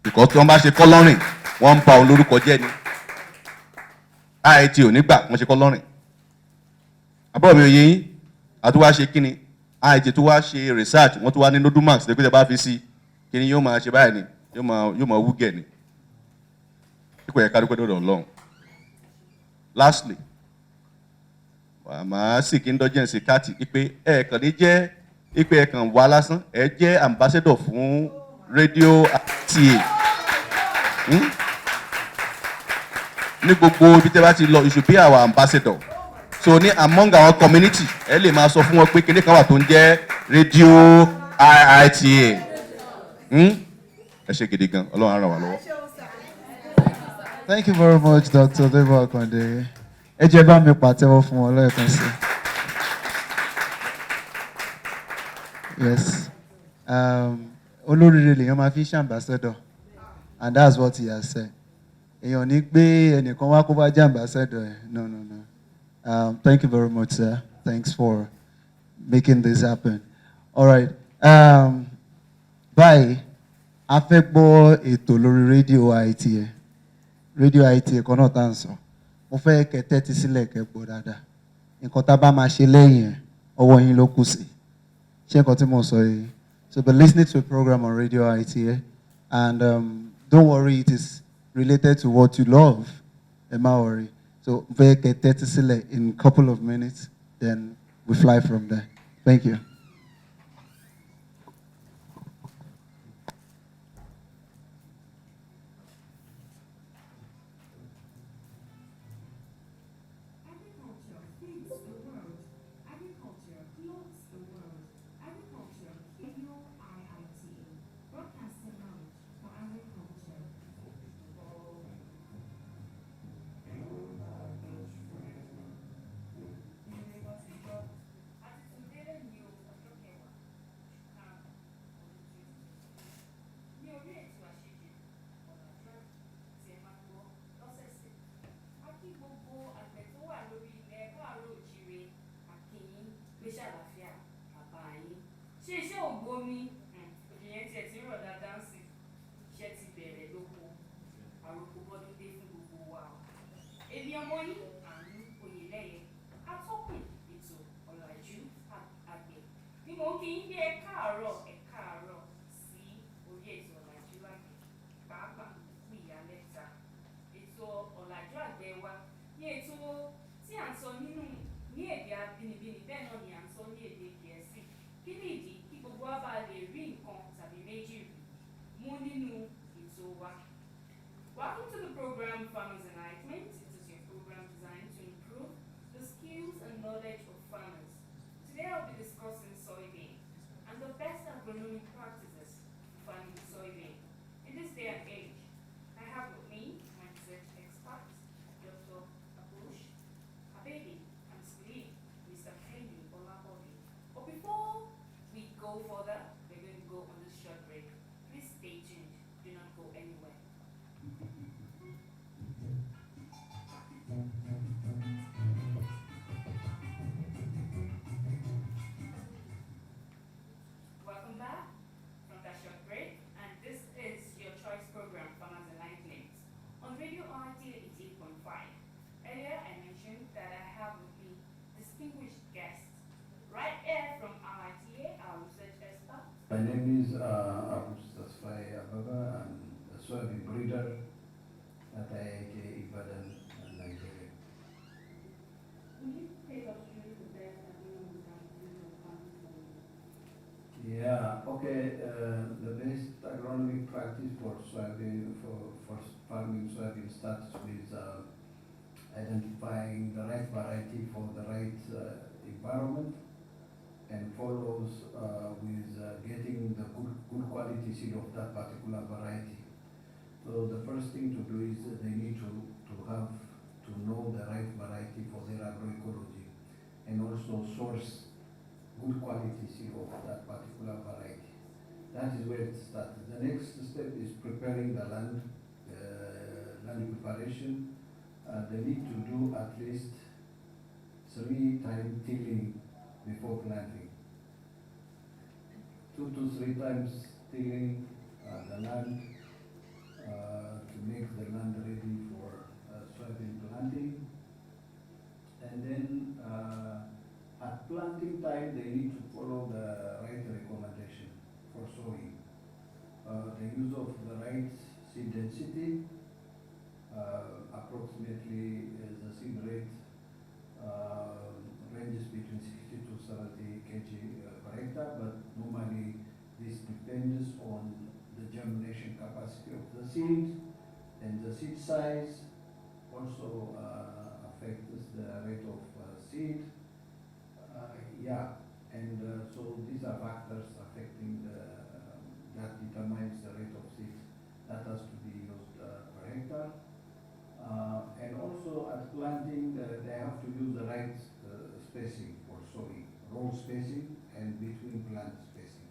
Because tí wọ́n bá ṣe coloring wọ́n ń ba òun lórúkọ jẹ́ ni. IITA ò ní gbà wọ́n ṣe coloring. Àbúrò mi ò yé yín àti wá ṣe kíni IITA tó wá ṣe research wọ́n tó wá ní nodumax lè pé tẹ́ bá fi sí kíni yóò máa ṣe báyìí ni yóò máa wúgẹ̀ ni. Kò yẹ ká dúpẹ́ lọ́dọ̀ Ọlọ́run. Lastly, màá sì kí n indulgence káàtì ipe ẹ̀ẹ̀kan ní jẹ́ ipe ẹ̀ẹ̀kan wá lásán ẹ jẹ́ ambassador fún rédíò IITA. Ní gbogbo ibi tẹ́ bá ti lọ you should be our ambassador. So ní among our community ẹ lè máa sọ fún wọn pé kíní kan wà tó ń jẹ́ rédíò IITA. Ẹ ṣe gidi gan Ọlọ́run á ràn wá lọ́wọ́. Thank you very much, Dr. Debo Akonde. Ẹ jẹ́ bá mi pàtẹ́wọ́ fún wọn lẹ́ẹ̀kan sí. Yes. Olóríire lèèyàn máa fi ṣe ambassador, and that's what he has said. Èèyàn ní gbé ẹnìkan wá kó bá jẹ́ ambassador ẹ̀. No, no, no. Thank you very much, sir. Thanks for making this happen. All right. Bye. A fẹ́ gbọ́ ètò lórí rédíò IITA. Rédíò IITA kan náà tá à ń sọ. Mo fẹ́ kẹ́ tẹ́tí sílẹ̀ kẹ́ gbọ́ dáadáa. Nǹkan tá a bá máa ṣe lẹ́yìn ẹ̀, ọwọ́ yín ló kù sí. Ṣé nǹkan tí mo sọ yìí? So be listening to a program on Radio IITA, and don't worry, it is related to what you love. Ẹ má worry. So mo fẹ́ kẹ́ tẹ́tí sílẹ̀ in a couple of minutes, then we fly from there. Thank you. Agriculture feeds the world. Agriculture clothes the world. Agriculture, IITA, broadcasting knowledge for agriculture. ṣé iṣẹ́ ògbómi ìyẹn tiẹ̀ ti ń rọ̀ dáadáa sí iṣẹ́ ti bẹ̀rẹ̀ lóko àròkò bọ́dún dé fún gbogbo wa. Èmi ọmọ yín Àánú Oyèlẹ́yẹ atọ́kùn ètò ọ̀làjú àgbẹ̀ ni mò ń kí yín bí ẹ káàárọ̀ sí orí ètò ọ̀làjú àgbẹ̀ pàápàá kú ìyálẹ́ta. Ètò ọ̀làjú àgbẹ̀ wa ní ètò tí à ń sọ ní èdè abínibíni bẹ́ẹ̀ náà ni à ń sọ ní èdè Gẹ̀ẹ́sì. Kí ni ìdí? Kí gbogbo wa bá lè rí nǹkan tàbí méjì mú nínú ètò wa. Welcome to the program Farmers Enlightenment. It is your program designed to improve the skills and knowledge of farmers. Today I'll be discussing soybean and the best agronomic practices for farming soybean. In this day and age, I have with me my research expert, Dr. Abush Abedi, and his colleague, Mr. Henry Olabode. But before we go further, we're going to go on this short break. Please stay tuned. Do not go anywhere. Welcome back from that short break, and this is your choice program, Farmers Enlightenment, on Radio IITA 88.5. Earlier, I mentioned that I have with me distinguished guests right here from IITA, our research expert. My name is Abu Tasfai Ababa. I'm a soybean breeder at IITA Ibadan, Nigeria. Will you take us through the best agronomic practices of farming soybean? Yeah, okay. The best agronomic practice for soybean for farming soybean starts with identifying the right variety for the right environment, and follows with getting the good quality seed of that particular variety. So the first thing to do is they need to know the right variety for their agroecology, and also source good quality seed of that particular variety. That is where it starts. The next step is preparing the land, land preparation. They need to do at least 3 times tilling before planting. 2 to 3 times tilling the land to make the land ready for soybean planting. And then at planting time, they need to follow the right recommendation for sowing. The use of the right seed density, approximately the seed rate ranges between 60 to 70 kg per hectare, but normally this depends on the germination capacity of the seed, and the seed size also affects the rate of seed. So these are factors affecting that determines the rate of seed that has to be used per hectare. at planting, they have to use the right spacing for sowing, row spacing and between plant spacing.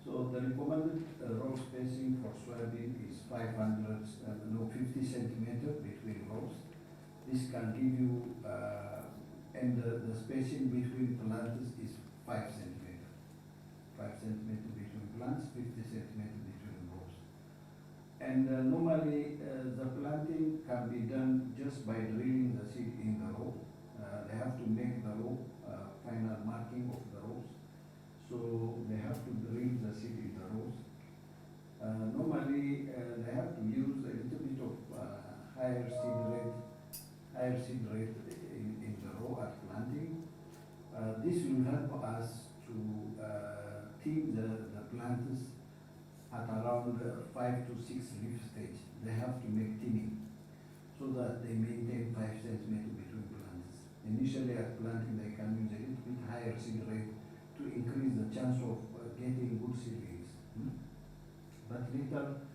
So the recommended row spacing for soybean is 50 centimeter between rows. This can give you, and the spacing between plants is 5 centimeter. 5 centimeter between plants, 50 centimeter between rows. And normally the planting can be done just by drilling the seed in the row. They have to make the row, final marking of the rows. So they have to drill the seed in the rows. Normally they have to use a little bit of higher seed rate in the row at planting. This will help us to thin the plants at around 5 to 6 leaf stage. They have to make thinning so that they maintain 5 centimeters between plants. Initially at planting they can use a little bit higher seed rate to increase the chance of getting good seedlings. But later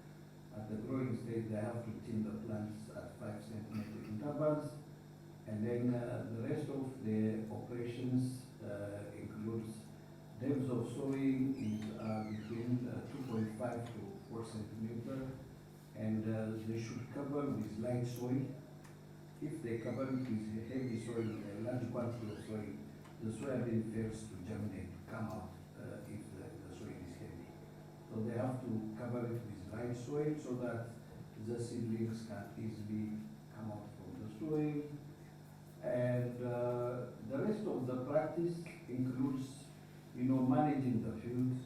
at the growing stage they have to thin the plants at 5 centimeter intervals, and then the rest of the operations includes depth of sowing is between 2.5 to 4 centimeter, and they should cover with light soil. If they cover it with heavy soil, a large quantity of soil, the soybean fails to germinate, to come out if the soil is heavy. So they have to cover it with light soil so that the seedlings can easily come out from the soil. And the rest of the practice includes, managing the field,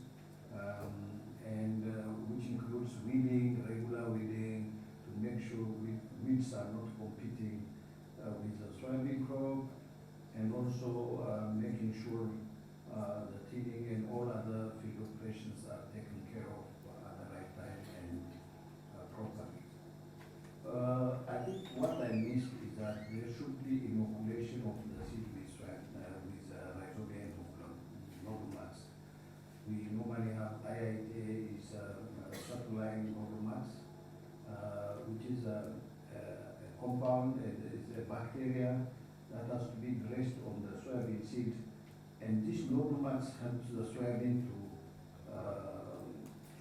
and which includes weeding, regular weeding, to make sure weeds are not competing with the soybean crop, and also making sure the thinning and all other field operations are taken care of at the right time and properly. I think what I missed is that there should be inoculation of the seed with Rhizobia nodumax. We normally have IITA is supplying nodumax, which is a compound, and it's a bacteria that has to be dressed on the soybean seed, and this nodumax helps the soybean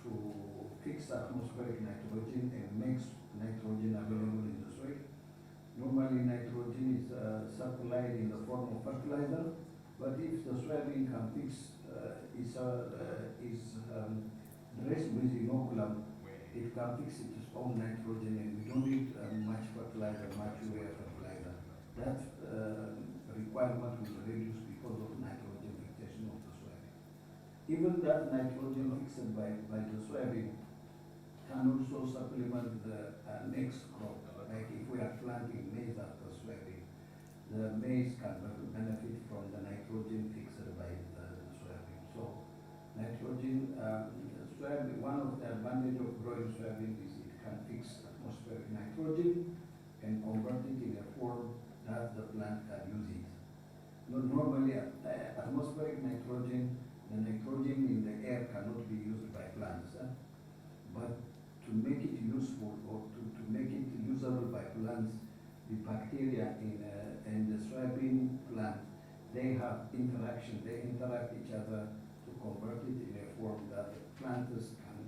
to fix atmospheric nitrogen and makes nitrogen available in the soil. Normally nitrogen is supplied in the form of fertilizer, but if the soybean can fix is dressed with inoculum, it can fix its own nitrogen, and we don't need much fertilizer, much urea fertilizer. That requirement will reduce because of nitrogen fixation of the soybean. Even that nitrogen fixed by the soybean can also supplement the next crop. Like if we are planting maize after soybean, the maize can benefit from the nitrogen fixed by the soybean. So nitrogen, soybean, one of the advantages of growing soybean is it can fix atmospheric nitrogen and convert it in a form that the plant can use it. Normally, atmospheric nitrogen, the nitrogen in the air cannot be used by plants. But to make it useful or to make it usable by plants, the bacteria in the soybean plant, they have interaction, they interact each other to convert it in a form that the planters can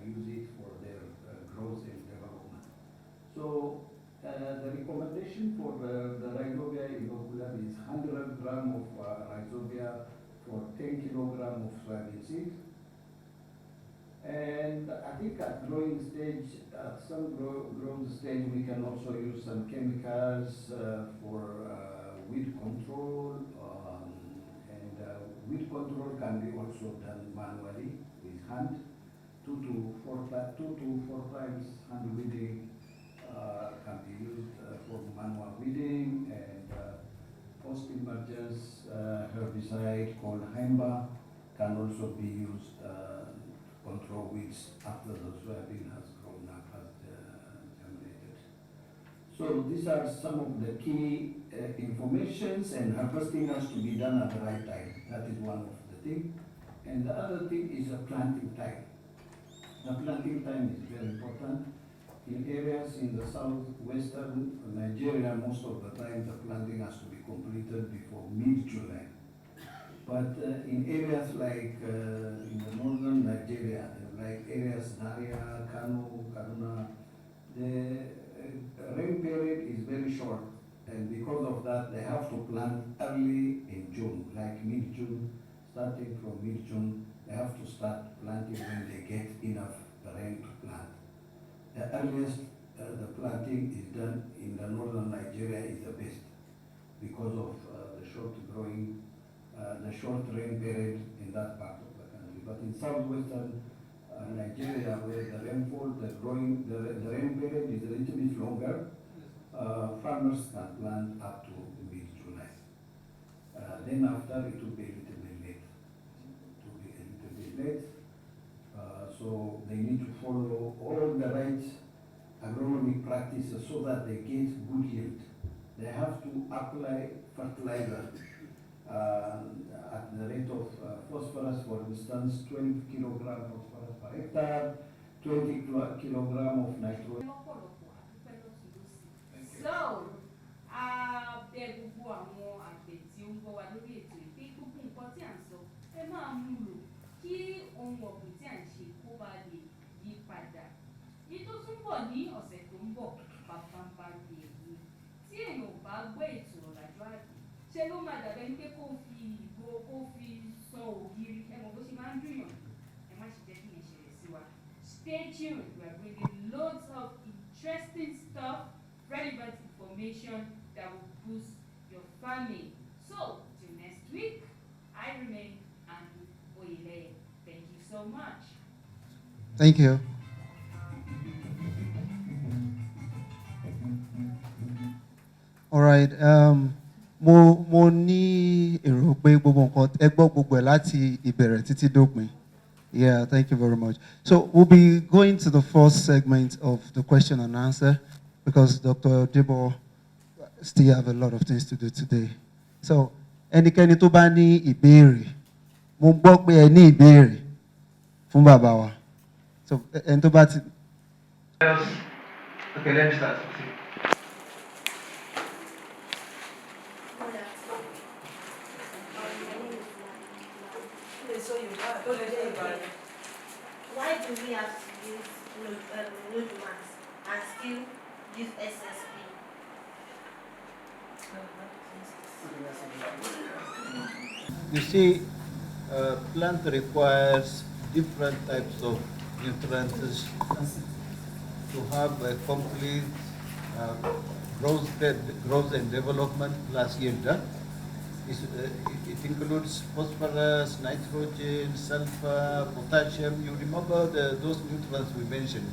use it for their growth and development. So the recommendation for the Rhizobia inoculum is 100 gram of Rhizobia for 10 kilogram of soybean seed. And I think at growing stage, at some growing stage, we can also use some chemicals for weed control, and weed control can be also done manually with hand. 2 to 4 times hand weeding can be used for manual weeding, and post-emergence herbicide called Heimba can also be used control weeds after the soybean has grown up, has germinated. So these are some of the key informations, and harvesting has to be done at the right time. That is one of the things. And the other thing is a planting time. The planting time is very important. In areas in the southwestern Nigeria, most of the time the planting has to be completed before mid-July. But in areas like in the northern Nigeria, like areas Zaria, Kano, Kaduna, the rain period is very short, and because of that, they have to plant early in June, like mid-June. Starting from mid-June, they have to start planting when they get enough rain to plant. The earliest the planting is done in the northern Nigeria is the best because of the short rain period in that part of the country. But in southwestern Nigeria, where the rainfall, the rain period is a little bit longer, farmers can plant up to mid-July. Then after, it will be a little bit late. It will be a little bit late. So they need to follow all the right agronomic practices so that they get good yield. They have to apply fertilizer at the rate of phosphorus, for instance, 12 kilogram phosphorus per hectare, 20 kilogram of nitrogen. So, bẹ gbogbo àwọn àgbẹ̀ tí ó ń gbọ́ wa lórí ètò ìpín gbogbo nǹkan tí à ń sọ ẹ máa mú lò kí ohun ọ̀gbìn tí à ń ṣe kó bá lè yí padà. Yìí tó tún bọ̀ ní ọ̀sẹ̀ tó ń bọ̀ bàbá lè ní tí èèyàn ò bá gbọ́ ètò ọ̀làjú àgbẹ̀ ṣé ló máa dàbẹ́ ní pé kó fi ìgò kó fi sọ ògiri ẹ mọ̀ bó ṣe máa ń dùn yàn ẹ má ṣe jẹ́ kí yẹn ṣẹlẹ̀ sí wa. Stay tuned, we are bringing loads of interesting stuff, relevant information that will boost your farming. So, till next week, I remain Andrew Oyeleye. Thank you so much. Thank you. All right. Mo ní èrò pé gbogbo nǹkan ẹ gbọ́ gbogbo ẹ̀ láti ìbẹ̀rẹ̀ títí dópin. Yeah, thank you very much. So we'll be going to the first segment of the question and answer because Dr. Debo still have a lot of things to do today. So ẹnikẹ́ni tó bá ní ìbéèrè, mo gbọ́ pé ẹ ní ìbéèrè fún bàbá wa. So ẹni tó bá ti. Okay, let me start. Why do we have to use Nodumans and still use SSP? You see, plant requires different types of nutrients to have a complete growth and development plus yield. It includes phosphorus, nitrogen, sulfur, potassium. You remember those nutrients we mentioned.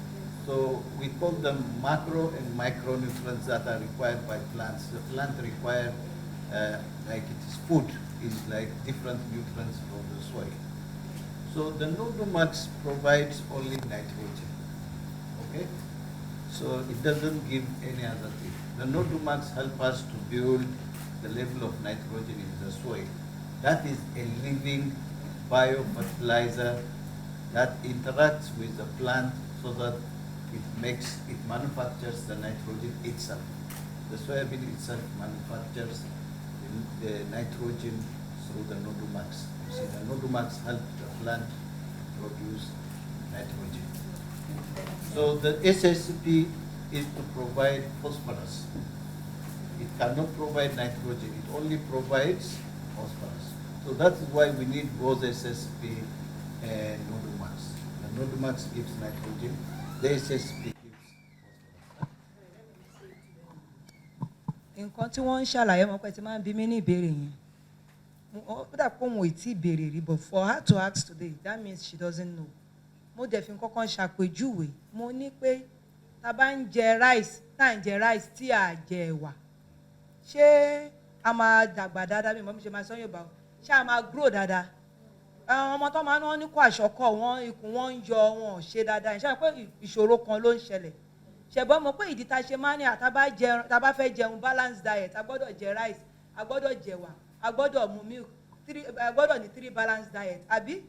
So we call them macro and micronutrients that are required by plants. The plant requires, like it is food, is like different nutrients from the soil. So the Nodumax provides only nitrogen. Okay? So it doesn't give any other thing. The Nodumax help us to build the level of nitrogen in the soil. That is a living biofertilizer that interacts with the plant so that it manufactures the nitrogen itself. The soybean itself manufactures the nitrogen through the Nodumax. You see, the Nodumax helps the plant produce nitrogen. So the SSP is to provide phosphorus. It cannot provide nitrogen, it only provides phosphorus. So that's why we need both SSP and Nodumax. The Nodumax gives nitrogen, the SSP gives phosphorus. Nǹkan tí wọ́n ń ṣàlàyé wọn pé tí máa ń bí mí ní ìbéèrè yẹn. Ó dà pé òun ò tí ì béèrè rí, but for her to ask today, that means she doesn't know. Mo dẹ̀ fi kọ́kọ́ ṣàpèjúwe, mo ní pé tá a bá ń jẹ rice, tá à ń jẹ rice tí à jẹ ẹ̀wà. Ṣé a máa dàgbà dáadáa bí mo ṣe máa sọ Yorùbá o? Ṣé a máa grow dáadáa? Àwọn ọmọ tó máa ń ní kó àṣọkọ wọn ikùn wọn ń yọ wọn ò ṣe dáadáa. Ṣé pé ìṣòro kan ló ń ṣẹlẹ̀? Ṣẹ̀gbọ́n mo pé ìdí tá a ṣe máa ń ní tá a bá fẹ́ jẹun balanced diet, a gbọ́dọ̀ jẹ rice, a gbọ́dọ̀ jẹ̀wà, a gbọ́dọ̀ mu milk, a gbọ́dọ̀ ní 3 balanced diet. Àbí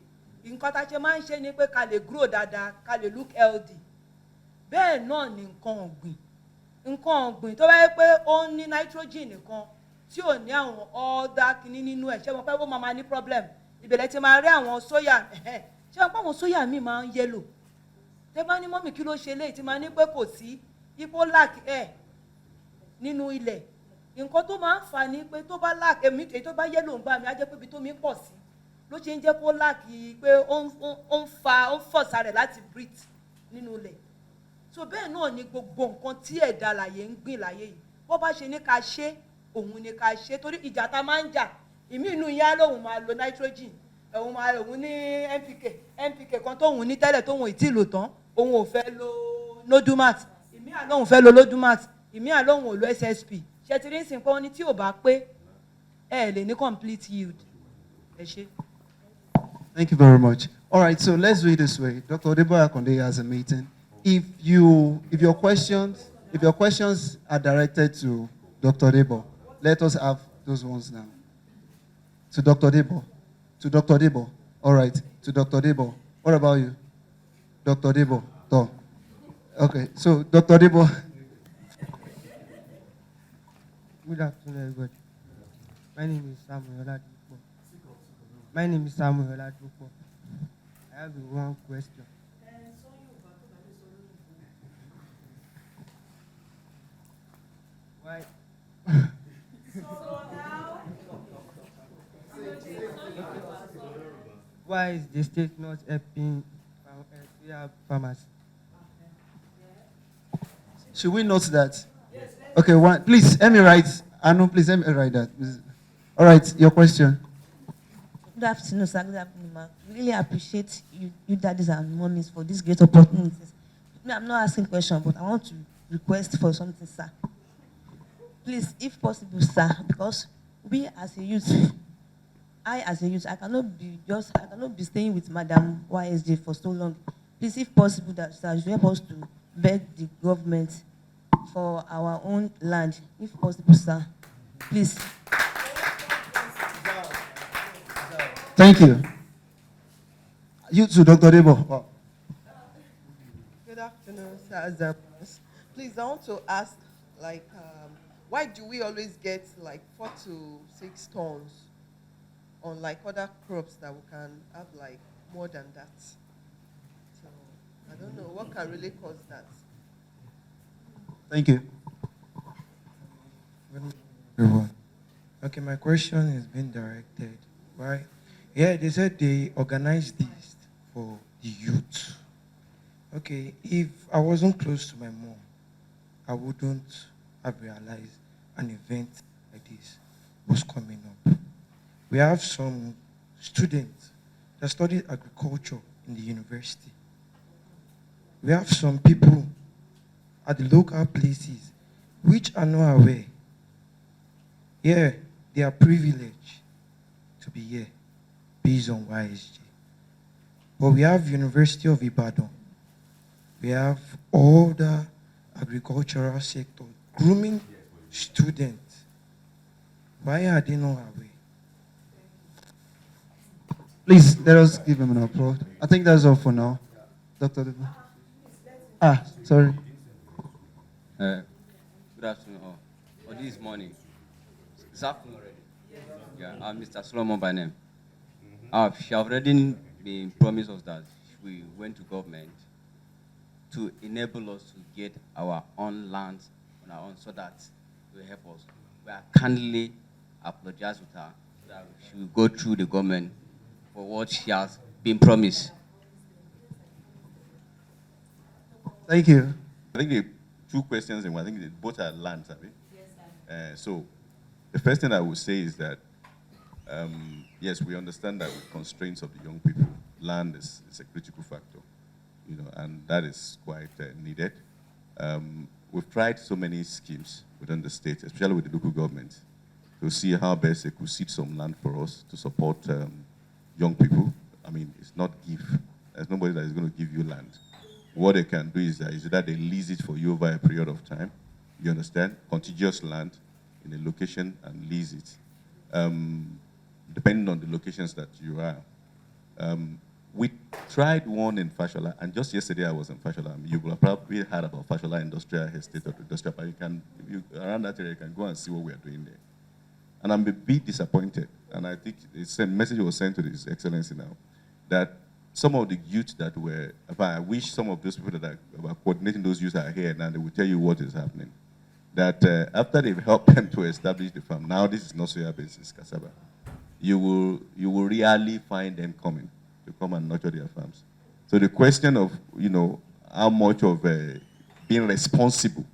nǹkan tá a ṣe máa ń ṣe ni pé ká lè grow dáadáa, ká lè look healthy. bẹ́ẹ̀ náà ni nǹkan ọ̀gbìn tó bá yẹ pé ó ní nitrogen nìkan tí ò ní àwọn ọ̀dà kìíní nínú ẹ̀ ṣé wọn pé ó máa ní problem ìbẹ̀rẹ̀ ti máa rí àwọn sóyà ṣé wọn pé àwọn sóyà míì máa ń yẹ́lò tẹ́ bá ní mọ́mì kí ló ṣe léyìí tí máa ní pé kò sí ipò lack ẹ̀ nínú ilẹ̀ nǹkan tó máa ń fà ní pé tó bá lack èmi èyí tó bá yẹ́lò ń bá mi á jẹ́ pé ibi tó mi pọ̀ sí ló ṣe ń jẹ́ kó lack pé ó ń fọ̀sà rẹ̀ láti breathe nínú ilẹ̀ so bẹ́ẹ̀ náà ni gbogbo nǹkan tí ẹ̀dá láyé ń gbìn láyé yìí bó bá ṣe ní ká ṣe òun ni ká ṣe torí ìjà tá máa ń jà ìmí inú yá lòun máa lo nitrogen òun ní NPK kan tóun ní tẹ́lẹ̀ tóun ì tí ì lò tán òun ò fẹ́ lo nodumat ìmí àlóhùn fẹ́ lo nodumat ìmí àlóhùn ò lo SSP ṣe ti rí nsìn pé wọ́n ní tí ò bá pé ẹ lè ní complete yield ẹ ṣe. Thank you very much. All right, so let's do it this way. Dr. Odeboye Akonde has a meeting. If your questions are directed to Dr. Debo, let us have those ones now. To Dr. Debo. To Dr. Debo. All right. To Dr. Debo. What about you? Dr. Debo. Tom. Okay. So, Dr. Debo. Good afternoon, everybody. My name is Samuel Oladipo. My name is Samuel Oladipo. I have one question. Why? Why is the state not helping farmers? Should we note that? Okay, one, please, let me write. Anu, please, let me write that. All right, your question. Good afternoon, sir. Good afternoon, ma'am. Really appreciate you daddies and mommies for these great opportunities. I'm not asking questions, but I want to request for something, sir. Please, if possible, sir, because we as a youth, I cannot be staying with Madam YSJ for so long. Please, if possible, that sir, you help us to beg the government for our own land, if possible, sir. Please. Thank you. You too, Dr. Debo. Wow. Good afternoon, sir. Please, I want to ask, why do we always get 4 to 6 tons on other crops that we can have more than that? So I don't know what can really cause that. Thank you. Everyone. Okay, my question is being directed, right? Yeah, they said they organized this for the youth. Okay, if I wasn't close to my mom, I wouldn't have realized an event like this was coming up. We have some students that studied agriculture in the university. We have some people at the local places which are not aware. Yeah, they are privileged to be here based on YSJ. But we have University of Ibadan. We have all the agricultural sector grooming students. Why are they not aware? Please, let us give him an applause. I think that's all for now. Dr. Debo. Sorry. Good afternoon, or this morning. It's afternoon already. Yeah, I'm Mr. Solomon by name. She already been promised us that we went to government to enable us to get our own land on our own so that it will help us. We are kindly apologize with her that she will go through the government for what she has been promised. Thank you. I think the two questions, and I think they both are land, yes, so the first thing I would say is that, yes, we understand that with constraints of the young people, land is a critical factor, and that is quite needed. We've tried so many schemes within the state, especially with the local government, to see how best they could seed some land for us to support young people. I mean, it's not give. There's nobody that is going to give you land. What they can do is that they lease it for you over a period of time. You understand? Contiguous land in a location and lease it. Depending on the locations that you are. With tried one in Fashola, and just yesterday I was in Fashola. You will have probably heard about Fashola Industrial Estate or Industrial Park. Around that area, you can go and see what we are doing there. And I'm a bit disappointed, and I think a message was sent to His Excellency now, that some of the youth that were, I wish some of those people that are coordinating those youth are here now, they will tell you what is happening. That after they've helped them to establish the farm, now this is not soya based, it's cassava, you will really find them coming to come and nurture their farms. So the question of, how much of being responsible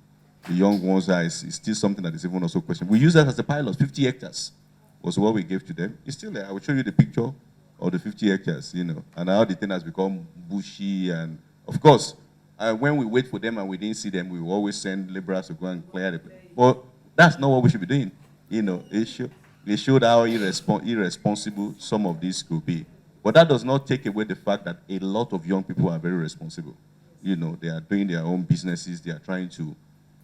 the young ones are is still something that is even also questioned. We use that as a pilot. 50 hectares was what we gave to them. It's still there. I will show you the picture of the 50 hectares, and how the thing has become bushy. And of course, when we wait for them and we didn't see them, we will always send laborers to go and clear the place. But that's not what we should be doing. It showed how irresponsible some of these could be. But that does not take away the fact that a lot of young people are very responsible. They are doing their own businesses. They are trying to.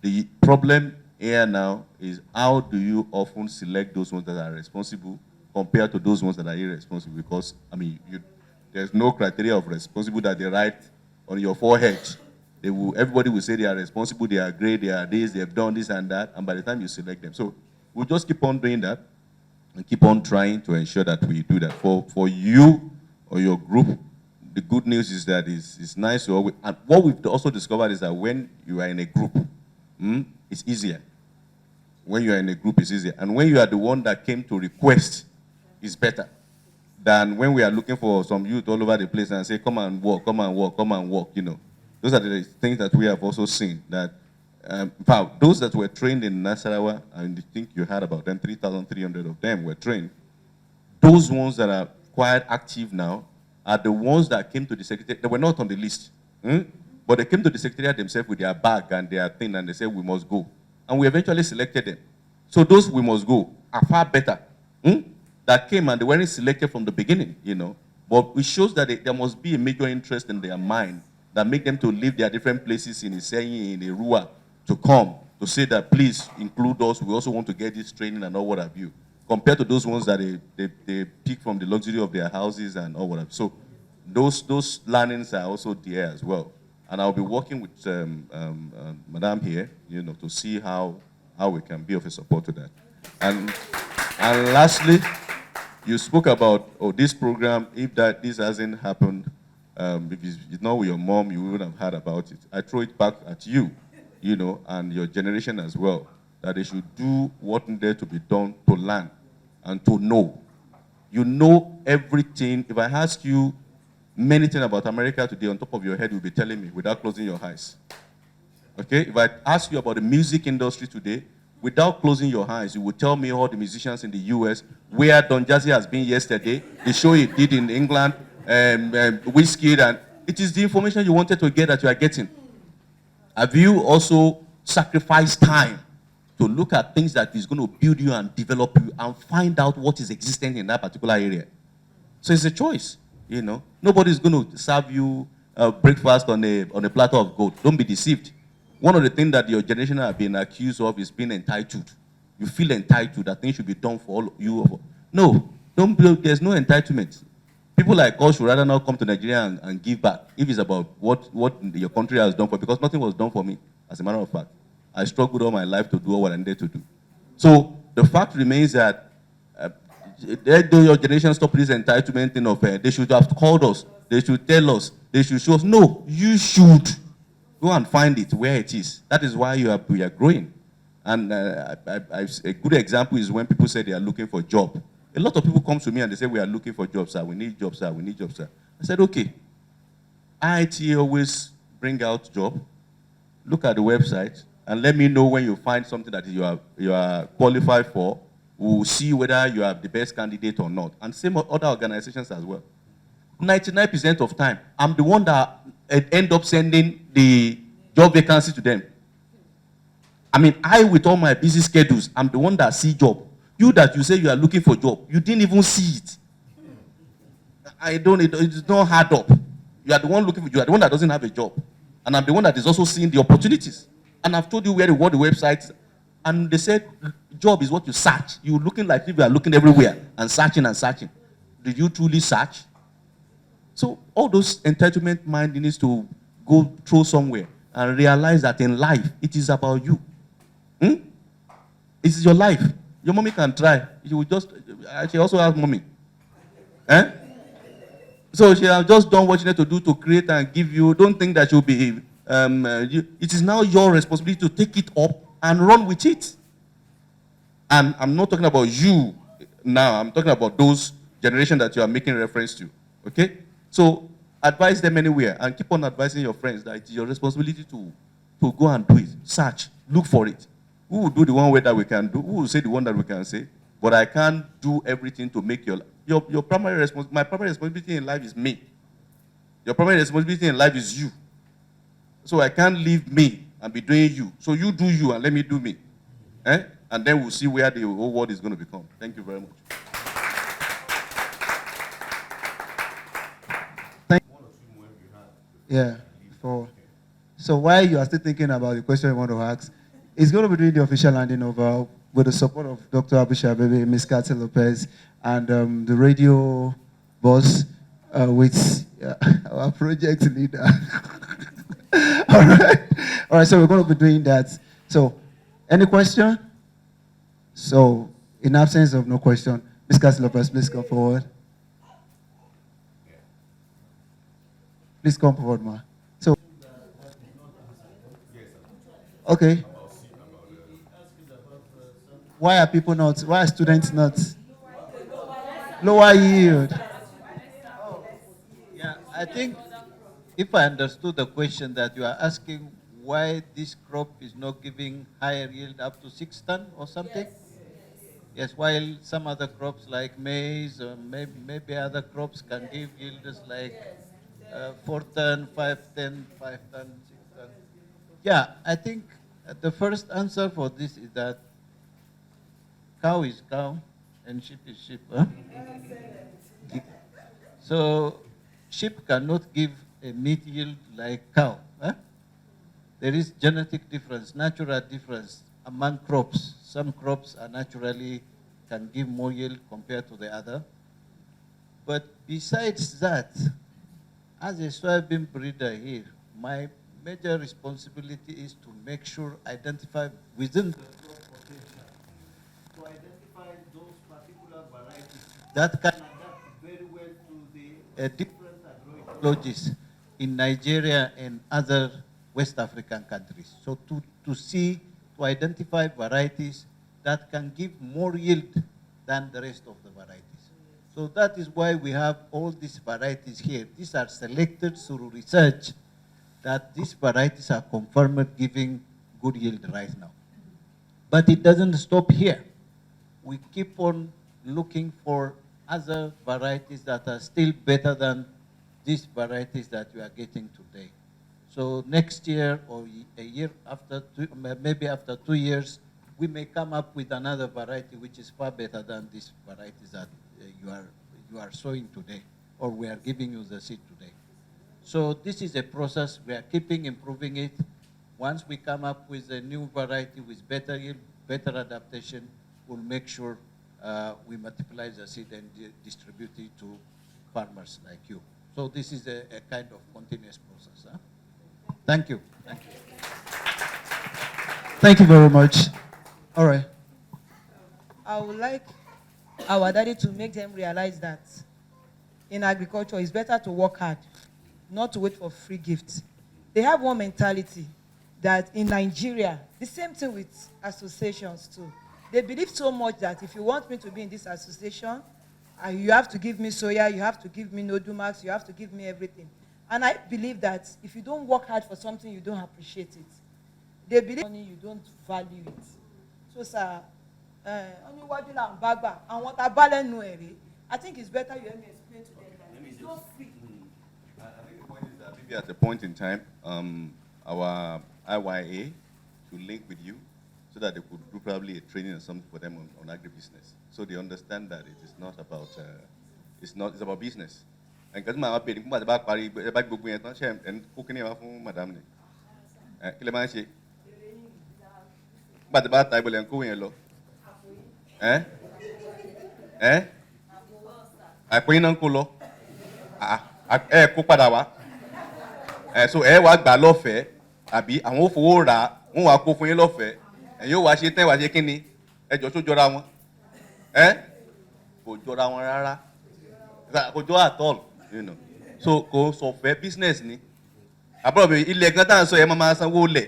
The problem here now is, how do you often select those ones that are responsible compared to those ones that are irresponsible? Because, there's no criteria of responsible that they write on your forehead. Everybody will say they are responsible, they are great, they are this, they have done this and that, and by the time you select them. So we'll just keep on doing that and keep on trying to ensure that we do that. For you or your group, the good news is that it's nice to always, and what we've also discovered is that when you are in a group, it's easier. When you are in a group, it's easier. And when you are the one that came to request, it's better than when we are looking for some youth all over the place and say, come and walk, come and walk, come and walk, Those are the things that we have also seen. That, in fact, those that were trained in Nasarawa, and I think you heard about them, 3,300 of them were trained. Those ones that are quite active now are the ones that came to the secretariat. They were not on the list. But they came to the secretariat themselves with their bag and their thing, and they said, we must go. And we eventually selected them. So those we must go are far better. That came and they weren't selected from the beginning, But it shows that there must be a major interest in their mind that make them to leave their different places in Iseyin, in Irua, to come, to say that, please include us. We also want to get this training and all what have you. Compared to those ones that they pick from the luxury of their houses and all what have you. So those learnings are also there as well. And I'll be working with Madam here, to see how we can be of a support to that. And lastly, you spoke about this program. If this hasn't happened, if it's not with your mom, you wouldn't have heard about it. I throw it back at you, and your generation as well, that they should do what needed to be done to learn and to know. You know everything. If I ask you many things about America today, on top of your head, you'll be telling me without closing your eyes. Okay? If I ask you about the music industry today, without closing your eyes, you will tell me all the musicians in the US, where Don Jazzy has been yesterday, the show he did in England, Whiskey, and it is the information you wanted to get that you are getting. Have you also sacrificed time to look at things that is going to build you and develop you and find out what is existing in that particular area? So it's a choice. Nobody's going to serve you breakfast on a platter of gold. Don't be deceived. One of the things that your generation have been accused of is being entitled. You feel entitled that things should be done for all you. No, there's no entitlement. People like us should rather not come to Nigeria and give back if it's about what your country has done for, because nothing was done for me, as a matter of fact. I struggled all my life to do what I needed to do. So the fact remains that your generation stop this entitlement thing of they should have called us, they should tell us, they should show us. No, you should go and find it where it is. That is why we are growing. And a good example is when people say they are looking for a job. A lot of people come to me and they say, we are looking for jobs, sir. We need jobs, sir. We need jobs, sir. I said, okay. IITA always bring out job. Look at the website and let me know when you find something that you are qualified for. We'll see whether you are the best candidate or not. And same other organizations as well. 99% of time, I'm the one that end up sending the job vacancy to them. With all my busy schedules, I'm the one that see job. You that you say you are looking for job, you didn't even see it. It's not hard up. You are the one looking for, you are the one that doesn't have a job. And I'm the one that is also seeing the opportunities. And I've told you what the websites, and they said, job is what you search. You're looking like if you are looking everywhere and searching and searching. Did you truly search? So all those entitlement mind needs to go through somewhere and realize that in life, it is about you. Hmm? It is your life. Your mommy can try. She will just, she also has mommy. Eh? So she has just done what she needs to do to create and give you. Don't think that you'll be, it is now your responsibility to take it up and run with it. And I'm not talking about you now. I'm talking about those generation that you are making reference to. Okay? So advise them anywhere and keep on advising your friends that it's your responsibility to go and do it. Search. Look for it. Who will do the one way that we can do? Who will say the one that we can say? But I can't do everything to make your primary responsibility. My primary responsibility in life is me. Your primary responsibility in life is you. So I can't leave me and be doing you. So you do you and let me do me. Eh? And then we'll see where the whole world is going to become. Thank you very much. Yeah. So while you are still thinking about the question you want to ask, it's going to be doing the official handing over with the support of Dr. Abisha Bebe, Ms. Kathy Lopez, and the radio boss with our project leader. All right, so we're going to be doing that. So, any question? So, in absence of no question, Ms. Kathy Lopez, please come forward. Please come forward, ma. So, okay. Why are students not? Lower yield. Yeah, I think if I understood the question that you are asking, why this crop is not giving higher yield up to 6 ton or something? Yes, while some other crops like maize or maybe other crops can give yields like 4 ton, 5 ton, 5 ton, 6 ton. Yeah, I think the first answer for this is that cow is cow and sheep is sheep. Huh? So sheep cannot give a meat yield like cow. Huh? There is genetic difference, natural difference among crops. Some crops are naturally can give more yield compared to the other. But besides that, as a soybean breeder here, my major responsibility is to make sure identify within the crop potential, to identify those particular varieties that can adapt very well to the different agroecologies in Nigeria and other West African countries. So to identify varieties that can give more yield than the rest of the varieties. So that is why we have all these varieties here. These are selected through research that these varieties are confirmed giving good yield right now. But it doesn't stop here. We keep on looking for other varieties that are still better than these varieties that we are getting today. So next year or a year after, maybe after 2 years, we may come up with another variety which is far better than these varieties that you are sowing today, or we are giving you the seed today. So this is a process. We are keeping improving it. Once we come up with a new variety with better yield, better adaptation, we'll make sure we multiply the seed and distribute it to farmers like you. So this is a kind of continuous process. Huh? Thank you. Thank you. Thank you very much. All right. I would like our daddy to make them realize that in agriculture, it's better to work hard, not to wait for free gifts. They have one mentality that in Nigeria, the same thing with associations too. They believe so much that if you want me to be in this association, you have to give me soya, you have to give me Nodumax, you have to give me everything. And I believe that if you don't work hard for something, you don't appreciate it. They believe money, you don't value it. So, sir, I think it's better you let me explain to them that it's not free. I think the point is that maybe at a point in time, our IITA should link with you so that they could do probably a training or something for them on agribusiness. So they understand that it is not about, it's about business. And because my opinion, but about Paris, about Google and cooking for Madame. Kilemanche. But about table and cooking. Eh? Aku ini nangkulo. ẹ kó padà wá so ẹ wá gbà lọ́fẹ̀ẹ́ àbí àwọn ò fowó rà á wọ́n wá kó fún yín lọ́fẹ̀ẹ́ ẹ̀yin ò wá ṣe tẹ́ wá ṣe kí ni ẹjọ́ tó jọra wọn kò jọra wọn rárá kò jọ at all you know so kò sọ̀fẹ́ business ni àbúrò mi ilẹ̀ gan tá à ń sọ yẹn máa sanwó lẹ̀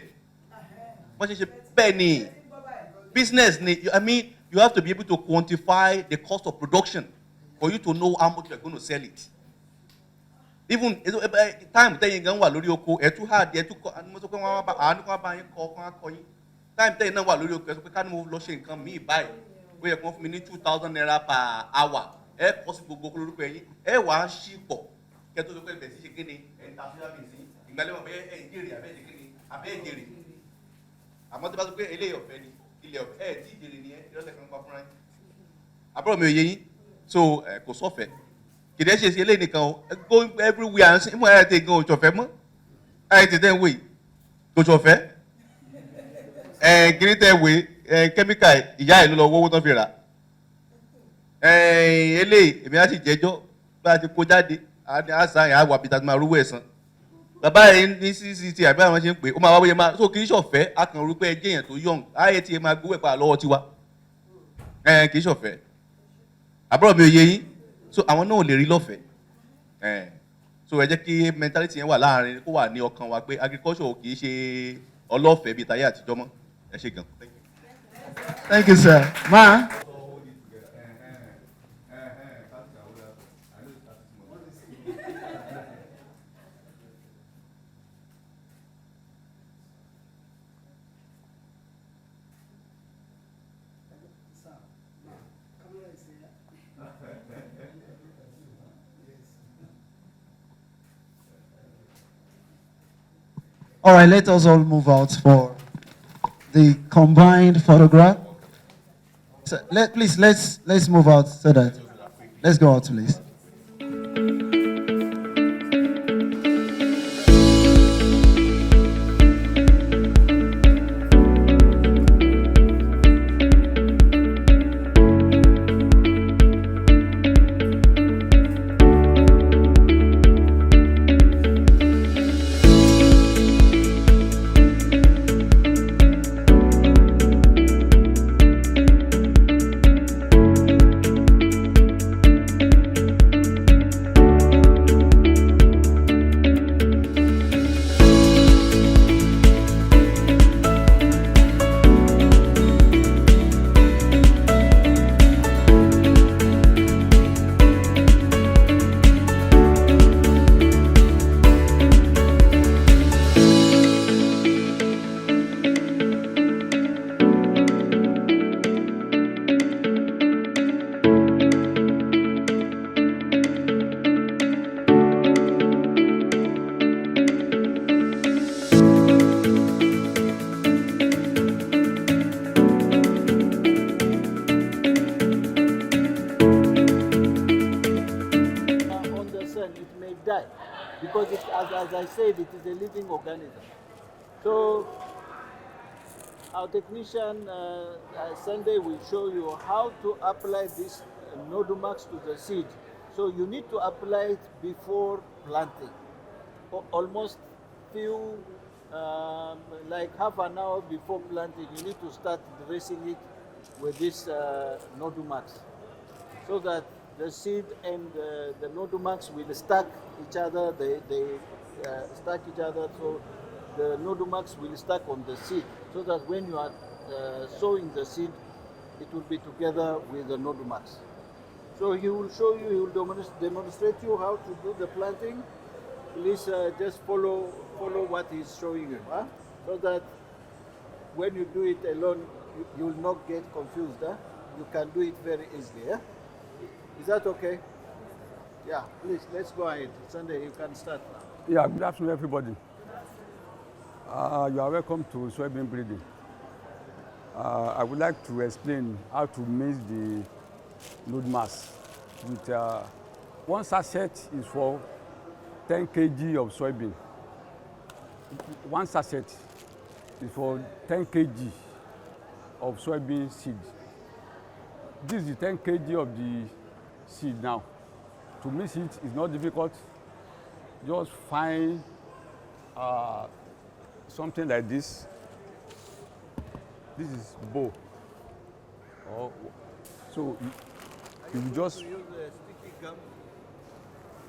wọ́n ṣe bẹ́ẹ̀ ni business ni I mean you have to be able to quantify the cost of production for you to know how much you are going to sell it. Even time tẹ́yìn gan wà lórí oko ẹ̀ tún hard ẹ̀ tún kọ́ mo sọ pé wọ́n á bá yín kọ́ kán á kọ́ yín time tẹ́yìn náà wà lórí oko ẹ̀ sọ pé ká ní mo lọ ṣe nǹkan míì báyìí ó yẹ kí wọ́n fún mi ní 2,000 naira per hour ẹ̀ kọ́ sí gbogbo olórúkọ ẹ̀yìn ẹ̀ wà á ṣí pọ̀ kẹ́ tó sọ pé ẹ̀ bẹ̀rẹ̀ sí ṣe kíni ẹ̀ ń ta fúlà mi sí ìgbàlẹ́ wọn bẹ́ẹ̀ ẹ̀ ń jèrè àbẹ́ ẹ̀ kíni àbẹ́ ẹ̀ jèrè àmọ́ tó bá sọ pé eléyìí ọ̀fẹ́ ni ilẹ̀ ọ̀fẹ́ ẹ̀ tí jèrè ni ẹ̀ ìrọ̀lẹ́ kan pa fúnra yín àbúrò mi ò yé yín so kò sọ́fẹ̀ẹ́ kìdí ẹ ṣe sí eléyìí nìkan o go everywhere and mú ẹ tẹ gan òṣọfẹ mọ ẹ ti tẹ ń wé òṣọfẹ kìnìún tẹ wé kẹmíkà ìyá ẹ ló lọ wọwọ tán fi rà eléyìí èmi á sì jẹ́jọ́ bá a ti kó jáde àṣà yẹn àwọn àbíta tó máa rówó ẹ̀san bàbá yẹn ní cct àbí àwọn ṣe ń pè ó máa wáwé máa so kì í ṣọ̀fẹ́ a kàn rú pé ẹ jẹ́yàn tó yọ̀ǹ IITA máa gbówó ẹ̀ padà lọ́wọ́ tiwa kì í ṣọ̀fẹ́ àbúrò mi ò yé yín so àwọn náà ò lè rí lọ́fẹ̀ẹ́ so ẹ jẹ́ kí mentality yẹn wà láàrin kó wà ní ọkàn wa pé agriculture kì í ṣe ọlọ́fẹ̀ẹ́ bíi táyé àtijọ́ mọ́ ẹ ṣe gan. Thank you, sir. Ma. All right, let us all move out for the combined photograph. So please, let's move out so that, let's go out, please. Because as I said, it is a living organism. So our technician Sunday will show you how to apply this Nodumax to the seed. So you need to apply it before planting. Almost few, like half an hour before planting, you need to start dressing it with this Nodumax, so that the seed and the Nodumax will stack each other. They stack each other, so the Nodumax will stack on the seed, so that when you are sowing the seed, it will be together with the Nodumax. So he will show you, he will demonstrate you how to do the planting. Please just follow what he's showing you, huh? So that when you do it alone, you will not get confused. Huh? You can do it very easily. Yeah? Is that okay? Yeah, please, let's go ahead. Sunday, you can start now. Yeah, good afternoon, everybody. You are welcome to soybean breeding. I would like to explain how to mix the node mass. With one sachet is for 10 kg of soybean. One sachet is for 10 kg of soybean seed. This is the 10 kg of the seed now. To mix it is not difficult. just find something like this. This is bow. Or, so you just use sticky gum.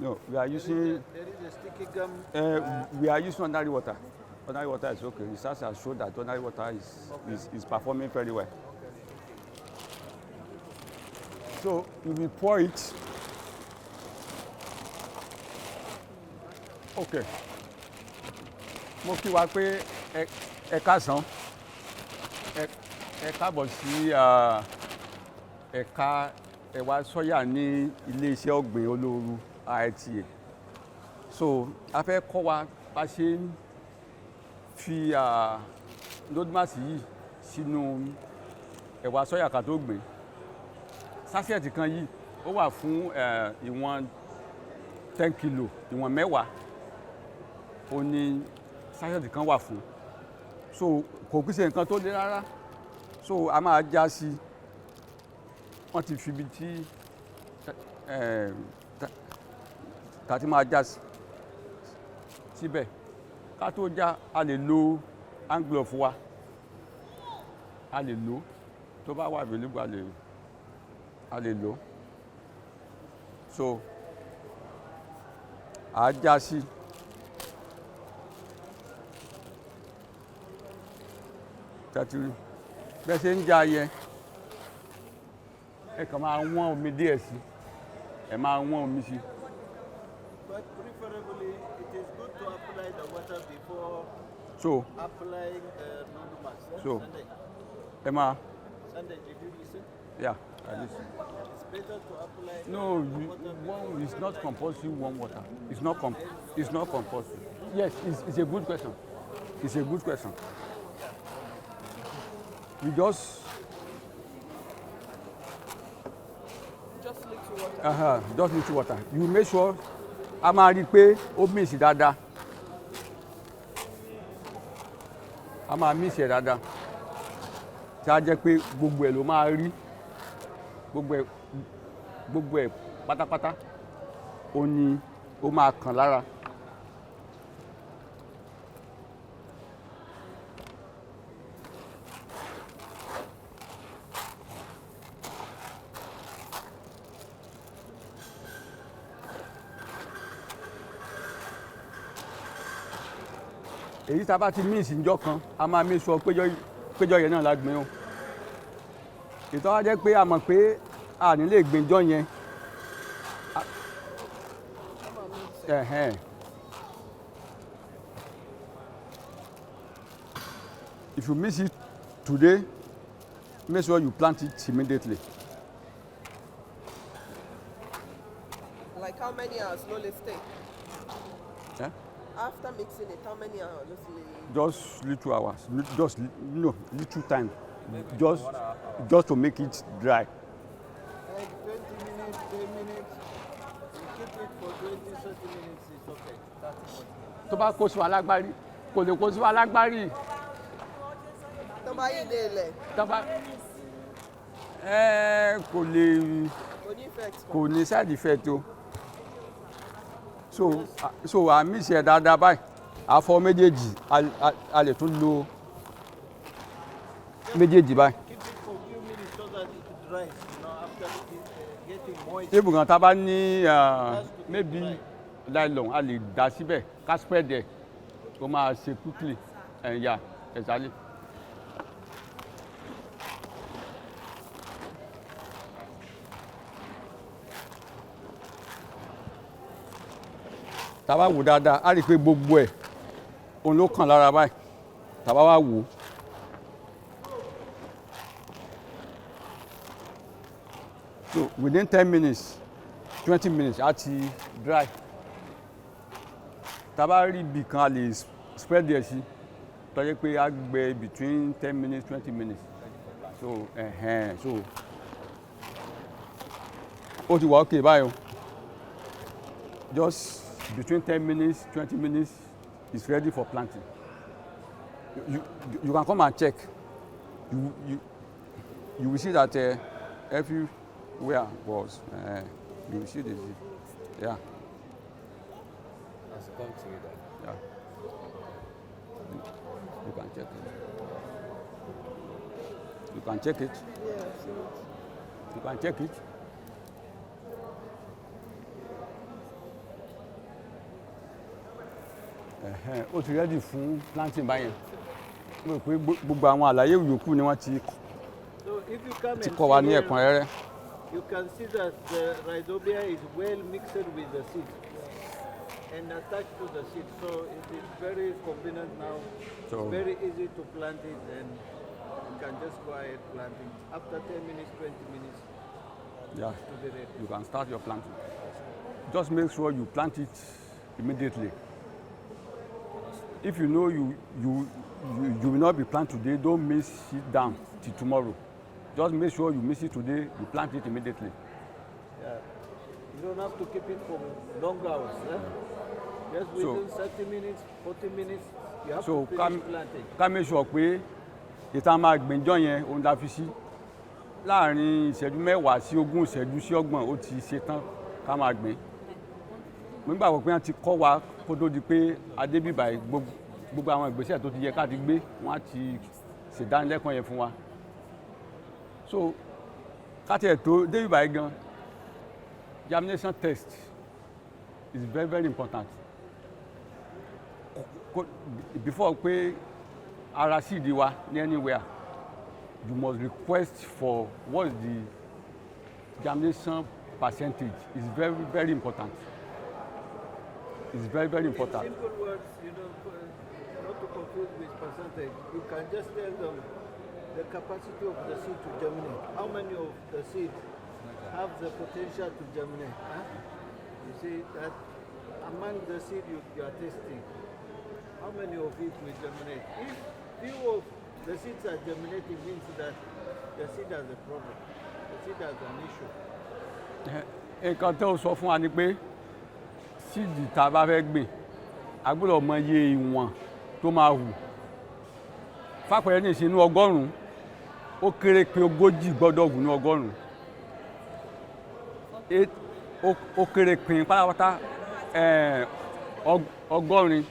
no. We are using. There is a sticky gum. We are using ordinary water. Ordinary water is okay. Research has shown that ordinary water is performing very well. So you will pour it. Okay. Mo kí wa pé ẹ káàsán. Ẹ káàbọ̀ sí ẹ̀ka ẹ̀wà sọ́yà ní ilé-iṣẹ́ ọ̀gbìn olóoru IITA. So a fẹ́ kọ́ wa bá ṣe ń fi nodmas yìí sínú ẹ̀wà sọ́yà ká tó gbìn. Sásẹ̀tì kan yìí ó wà fún ìwọ̀n 10 kilo, ìwọ̀n 10. Ó ní sásẹ̀tì kan wà fún. So kò kí ṣe nǹkan tó le rárá. So a máa já sí, wọ́n ti fi ibi tí tàti máa já síbẹ̀. Ká tó já, a lè lo hand glove wa. A lè lò tó bá wà available, a lè lò. So a já sí. Tàtìrì bẹ́ẹ̀ ṣe ń já yẹ ẹ kàn máa wọ́n omi díẹ̀ sí, ẹ máa wọ́n omi sí. But preferably, it is good to apply the water before applying nodmas. So Sunday. ẹ máa. Sunday, did you listen? Yeah, I listen. It's better to apply. No, it's not compulsory warm water. It's not compulsory. Yes, it's a good question. It's a good question. We just little water. Just little water. You make sure a máa rí i pé ó mix dáadáa. A máa mix ẹ̀ dáadáa. Tí a jẹ́ pé gbogbo ẹ̀ ló máa rí. Gbogbo ẹ̀ pátápátá. Ó ní ó máa kàn lára. Èyí tá a bá ti mix níjọ́ kan, a máa make sure péjọ yẹn náà la gbìn o. Ìtọ́ wá jẹ́ pé a mọ̀ pé a ní lè gbìn jọ́ yẹn. If you mix it today, make sure you plant it immediately. Like how many hours will it stay? Yeah? After mixing it, how many hours? Just little hours. Little time. Just to make it dry. Like 20 minutes, 10 minutes. You keep it for 20, 30 minutes, it's okay. Tó bá kó sí wa lágbárí, kò lè kó sí wa lágbárí. Tó bá yí dé ilẹ̀. Tó bá kò ní side effect o. So a mix ẹ̀ dáadáa báyìí. A fọ méjèèjì, a lè tún lo méjèèjì báyìí. Keep it for a few minutes so that it dries, after getting moist. Ibùgàn tá a bá ní maybe nylon, a lè dà síbẹ̀ ká spread ẹ̀ tó máa ṣe quickly. Yeah, exactly. Tá a bá wò dáadáa, a rí i pé gbogbo ẹ̀ òun ló kàn lára báyìí. Tá a bá wá wò. So within 10 minutes, 20 minutes, a ti dry. Tá a bá rí ibì kan, a lè spread ẹ̀ sí. Tó jẹ́ pé a gbẹ between 10 minutes, 20 minutes. So ó ti wà okay báyìí o. Just between 10 minutes, 20 minutes, it's ready for planting. You can come and check. You will see that everywhere was. You will see this. Yeah. has come together. Yeah. You can check it. You can check it. You can check it. Ó ti ready fún planting báyẹn. Mo rò pé gbogbo àwọn àlàyé yòókù ni wọ́n ti So if you come ti and kọ́ wa see ní here, ẹ̀kúnrẹ́rẹ́. you can see that the rhizobia is well mixed with the seed and attached to the seed. So it is very convenient now. So- It's very easy to plant it and you can just go ahead planting. After 10 minutes, 20 minutes, Yeah, to be ready. you can start your planting. Just make sure you plant it immediately. If you know you will not be plant today, don't miss it down till tomorrow. Just make sure you miss it today, you plant it immediately. Yeah. You don't have to keep it for long hours. Eh? Just within 30 minutes, 40 minutes, you have So to finish planting. ká make sure pé ìta máa gbìnjọ́ yẹn òun la fi sí. Láàárín ìṣẹ́jú mẹ́wàá sí ogún ìṣẹ́jú sí ọgbọ̀n ó ti ṣe tán ká máa gbìn. Mo gbàgbọ́ pé wọ́n ti kọ́ wa kó tó di pé adébíbà gbogbo àwọn ìgbésẹ̀ tó ti yẹ ká ti gbé wọ́n á ti ṣèdánilẹ́kọ̀ọ́ yẹn fún wa. So ká tiẹ̀ tó débíbà yìí gan, germination test is very very important. Before pé ara seed wa ní anywhere, you must request for what is the germination percentage. It's very very important. It's very very important. In simple words, not to confuse with percentage, you can just tell them the capacity of the seed to germinate. How many of the seeds have the potential to germinate? Huh? You see that among the seed you are testing, how many of it will germinate? If few of the seeds are germinating, means that the seed has a problem. The seed has an issue. Nǹkan tó sọ fún wa ni pé síìdì tá a bá fẹ́ gbìn a gbọ́dọ̀ mọ iye ìwọ̀n tó máa hù. Fàpẹẹrẹ ní ìsinú 100 ó kéré pé 40 gbọ́dọ̀ hù ní 100. Ó kéré pé pátápátá 100.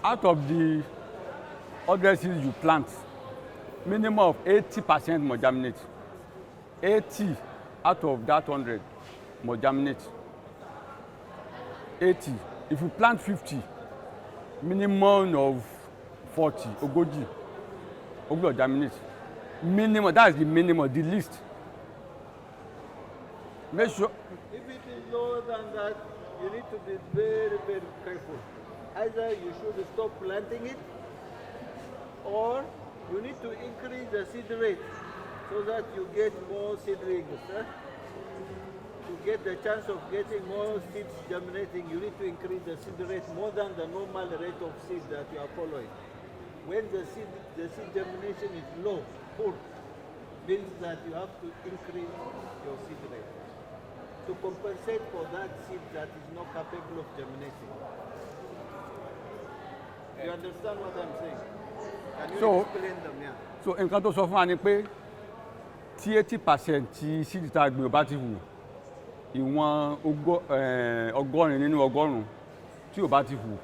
Out of the 100 seeds you plant, minimum of 80% must germinate. 80 out of that 100 must germinate. 80. If you plant 50, minimum of 40, ogójì, ó gbọ́dọ̀ germinate. Minimum, that is the minimum, the least. Make sure. If it is lower than that, you need to be very, very careful. Either you should stop planting it, or you need to increase the seed rate so that you get more seedlings. To get the chance of getting more seeds germinating, you need to increase the seed rate more than the normal rate of seed that you are following. When the seed germination is low, poor, means that you have to increase your seed rate to compensate for that seed that is not capable of germinating. You understand what I'm saying? Can you explain them? Yeah. So nǹkan tó sọ fún wa ni pé tí 80% tí seed tá a gbìn ò bá ti hù, ìwọ̀n 100 nínú 100 tí ò bá ti hù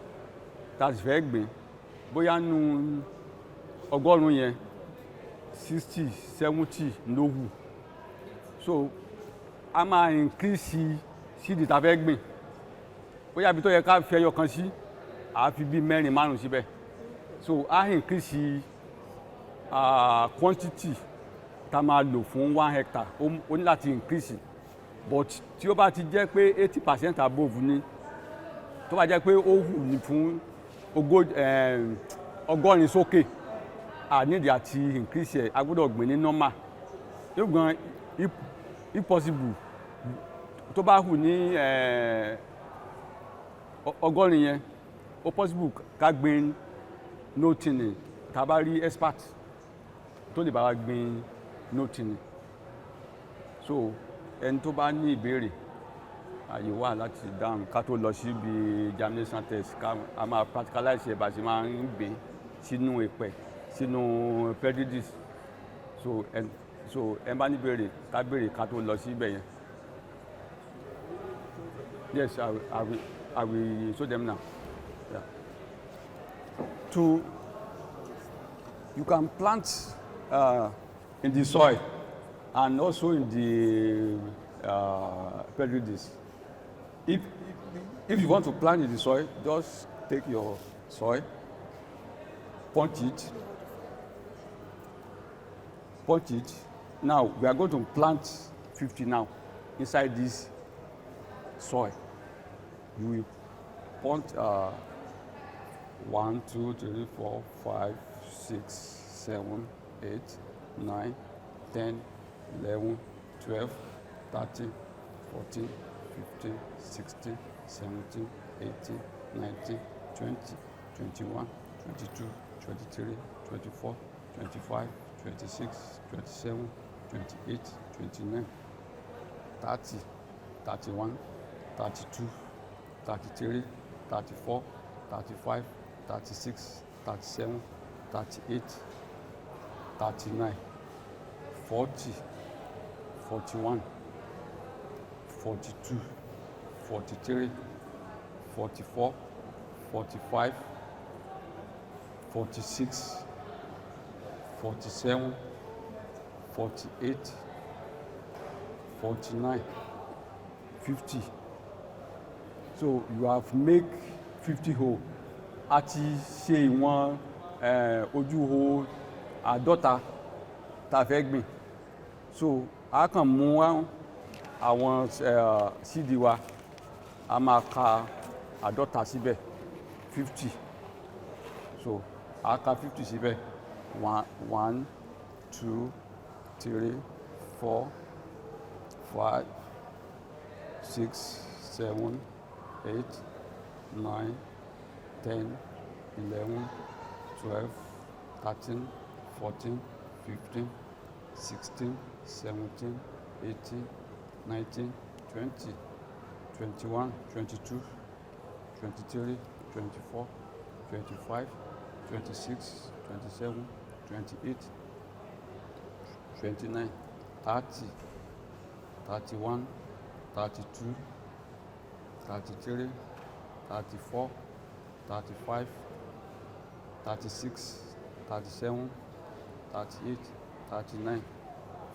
tá a sì fẹ́ gbìn, bóyá nínú 100 yẹn 60, 70 ló hù. So a máa increase seed tá a fẹ́ gbìn. Bóyá ibi tó yẹ ká fi ẹyọ kan sí, a fi bí 4, 5 síbẹ̀. So a increase quantity tá a máa lò fún 1 hectare. Ó ní láti increase. But tí ó bá ti jẹ́ pé 80% above ni, tó bá jẹ́ pé ó hù ní fún 100 sókè, a nídìí àti increase ẹ̀, a gbọ́dọ̀ gbìn ní normal. If possible, tó bá hù ní 100 yẹn, ó possible ká gbìn no-tilling, tá a bá rí expert tó lè bá wa gbìn no-tilling. So ẹni tó bá ní ìbéèrè, àyè wà láti dáhùn ká tó lọ síbi germination test, a máa practicalize ẹ̀ bá ṣe máa ń gbé sínú èpẹ̀, sínú prejudice. So ẹ bá ní ìbéèrè ká béèrè ká tó lọ síbẹ̀ yẹn. Yes, I will. I will show them now. Yeah. You can plant in the soil and also in the petri dish. If you want to plant in the soil, just take your soil, punch it. Now we are going to plant 50 now inside this soil. You will punch 1, 2, 3, 4, 5, 6, 7, 8, 9, 10, 11, 12, 13, 14, 15, 16, 17, 18, 19, 20, 21, 22, 23, 24, 25, 26, 27, 28, 29, 30, 31, 32, 33, 34, 35, 36, 37, 38, 39, 40, 41, 42, 43, 44, 45, 46, 47, 48, 49, 50. So you have make 50 hole. Àti ṣe ìwọ̀n ojú ho àádọ́ta tá a fẹ́ gbìn. So a kàn mú àwọn seed wa, a máa ka àádọ́ta síbẹ̀ 50. So a ka 50 síbẹ̀ 1, 2, 3, 4, 5, 6, 7, 8, 9, 10, 11, 12, 13, 14, 15, 16, 17, 18, 19, 20, 21, 22, 23, 24, 25, 26, 27, 28, 29, 30, 31, 32, 33, 34, 35, 36, 37, 38, 39,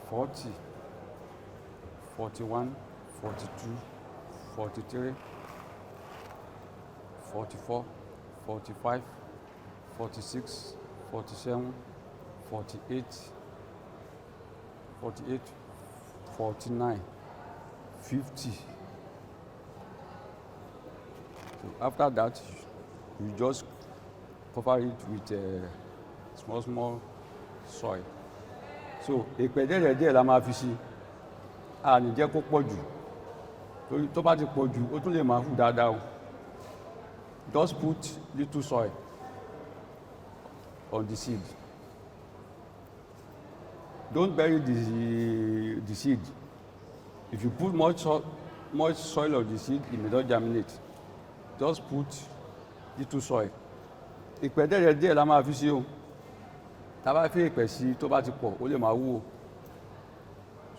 40, 41, 42, 43, 44, 45, 46, 47, 48, 49, 50. So after that, you just cover it with small soil. So ìpẹ̀dẹ̀rẹ̀ díẹ̀ la máa fi sí, a ní jẹ́ kó pọ̀ jù, torí tó bá ti pọ̀ jù ó tún lè máa hù dáadáa o. Just put little soil on the seed. Don't bury the seed. If you put much soil on the seed, it may not germinate. Just put little soil. Ìpẹ̀dẹ̀rẹ̀ díẹ̀ la máa fi sí o. Tá a bá fi ìpẹ̀ sí tó bá ti pọ̀ ó lè máa wú o.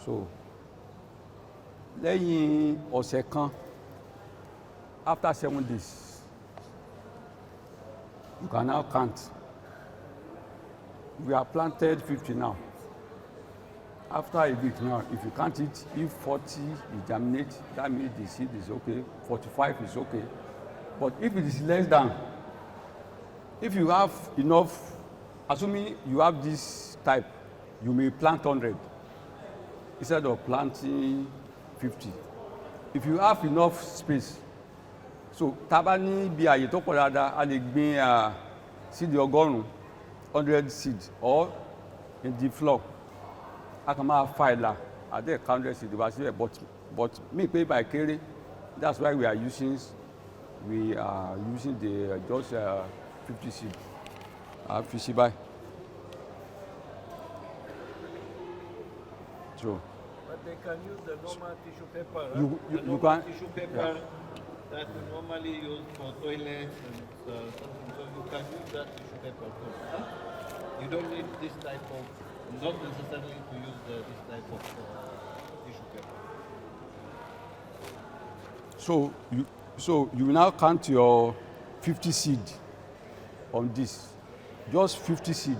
So lẹ́yìn ọ̀sẹ̀ kan, after 7 days, you can now count. We have planted 50 now. After a week now, if you count it, if 40 is germinate, that means the seed is okay. 45 is okay. But if it is less than, if you have enough, assuming you have this type, you may plant 100 instead of planting 50. If you have enough space, so tabani bí àyè tó pọ̀ dáadáa, a lè gbìn seed 100 seeds, or in the floor. A kàn máa fa ìlà àdé 100 seeds wá síbẹ̀, but mí pé by kéré, that's why we are using the just 50 seeds. Fi sí báyìí. So. But they can use the normal tissue paper. You can. Tissue paper that we normally use for toilets and something. So you can use that tissue paper too. Huh? You don't need this type of, not necessarily to use this type of tissue paper. So So you will now count your 50 seed on this. Just 50 seed.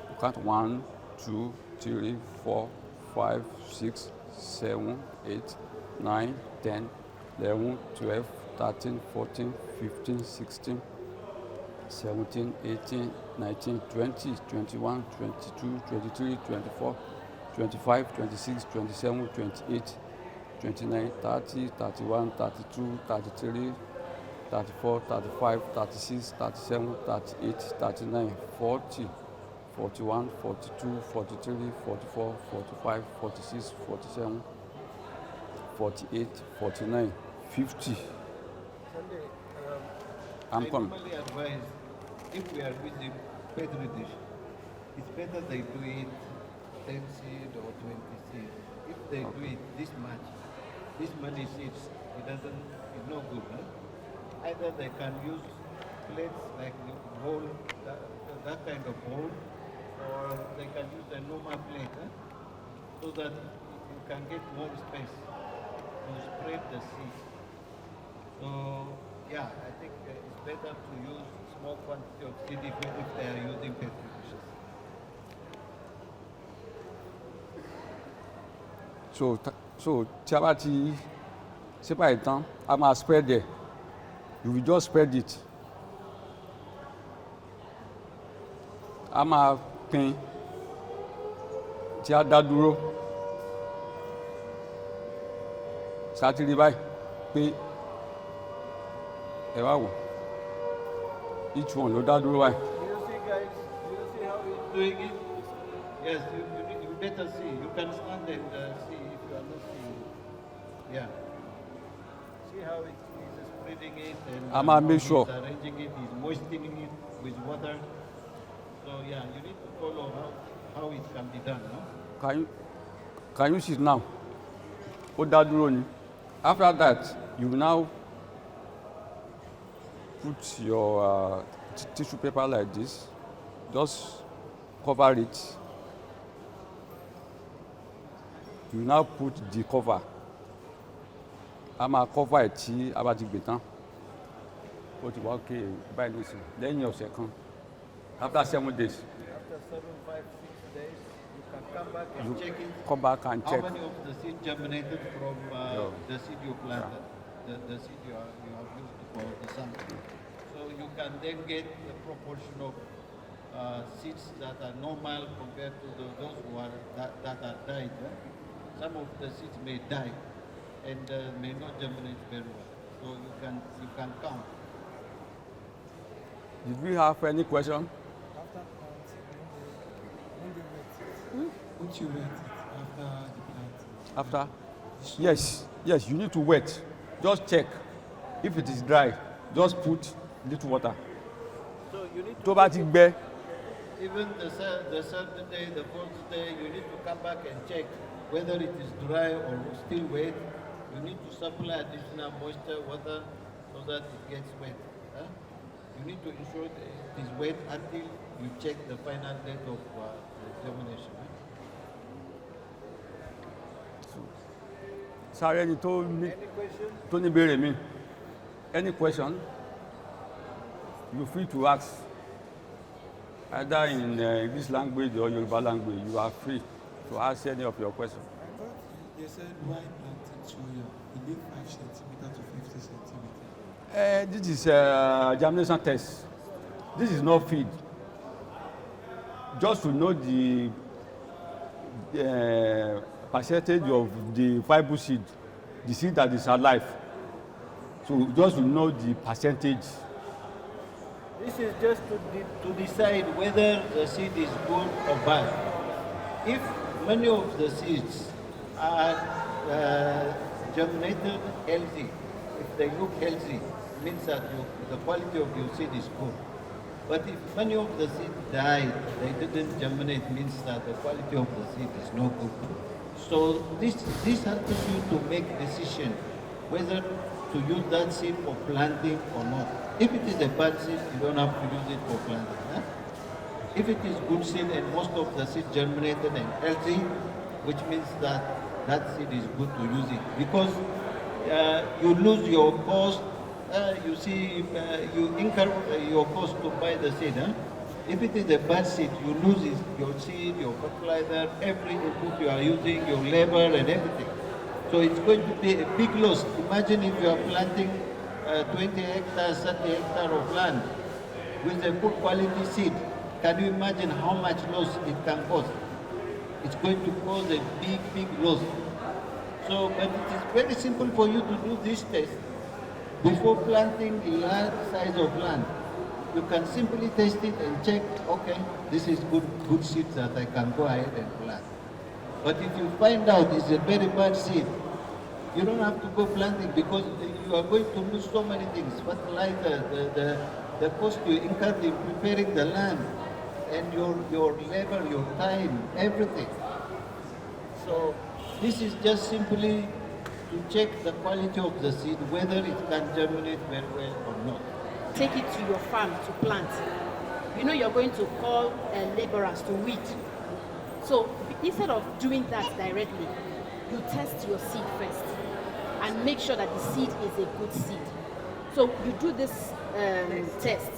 You count 1, 2, 3, 4, 5, 6, 7, 8, 9, 10, 11, 12, 13, 14, 15, 16, 17, 18, 19, 20, 21, 22, 23, 24, 25, 26, 27, 28, 29, 30, 31, 32, 33, 34, 35, 36, 37, 38, 39, 40, 41, 42, 43, 44, 45, 46, 47, 48, 49, 50. Sunday, I'm I coming. normally advise, if we are using petri dish, it's better they do it 10 seed or 20 seed. If they do it this much, this many seeds, it's no good. Huh? Either they can use plates like the bowl, that kind of bowl, or they can use a normal plate, so that you can get more space to spread the seed. So, yeah, I think it's better to use small quantity of seed if they are using petri dishes. So tí a bá ti ṣe báyìí tán, a máa spread it. You will just spread it. A máa pín tí a dá dúró. Sátìrì báyìí pé ẹ wá wò. Each one ló dá dúró báyìí. Do you see, guys? Do you see how he's doing it? Yes, you better see. You can stand and see if you are not seeing. Yeah. See how he's spreading it and I'm gonna make he's sure. arranging it, he's moistening it with water. So yeah, you need to follow how it can be done. No? Can you see it now? Ó dá dúró ni. After that, you will now put your tissue paper like this. Just cover it. You now put the cover. A máa cover ẹ̀ tí a bá ti gbé tán. Ó ti wá okay báyìí ní ìsìn. Lẹ́yìn ọ̀sẹ̀ kan. After 7 days. After 7, 5, 6 days, you can come back and You check it. come back and check. How many of the seed germinated from the seed you planted, the seed you have used for the sample. So you can then get the proportion of seeds that are normal compared to those who are that are died. Some of the seeds may die and may not germinate very well. So you can count. Did we have any question? Would you wet it after the planting? After? Yes, you need to wet. Just check. If it is dry, just put little water. So you need Tó bá ti gbẹ, even the third day, the fourth day, you need to come back and check whether it is dry or still wet. You need to supply additional moisture, water, so that it gets wet. Huh? You need to ensure that it is wet until you check the final date of germination. Huh? sáré ẹni tó ní béèrè mi. Any question? You free to ask. Either in English language or Yoruba language, you are free to ask any of your questions. I thought they said why planting soya? You need 5 centimeters to 50 centimeters. This is a germination test. This is not feed. Just to know the percentage of the viable seed, the seed that is alive. So just to know the percentage. This is just to decide whether the seed is good or bad. If many of the seeds are germinated healthy, if they look healthy, means that the quality of your seed is good. But if many of the seeds died, they didn't germinate, means that the quality of the seed is no good. So this helps you to make decision whether to use that seed for planting or not. If it is a bad seed, you don't have to use it for planting. Huh? If it is good seed and most of the seed germinated and healthy, which means that that seed is good to use it. Because you lose your cost. You see, you incur your cost to buy the seed. Huh? If it is a bad seed, you lose your seed, your fertilizer, every input you are using, your labor and everything. So it's going to be a big loss. Imagine if you are planting 20 hectares, 30 hectares of land with a good quality seed. Can you imagine how much loss it can cause? It's going to cause a big, big loss. So, but it is very simple for you to do this test before planting a large size of land. You can simply test it and check, okay, this is good seed that I can go ahead and plant. But if you find out it's a very bad seed, you don't have to go planting because you are going to lose so many things. Fertilizer, the cost you incur in preparing the land, and your labor, your time, everything. So this is just simply to check the quality of the seed, whether it can germinate very well or not. Take it to your farm to plant. You know you're going to call laborers to weed. So instead of doing that directly, you test your seed first and make sure that the seed is a good seed. So you do this test.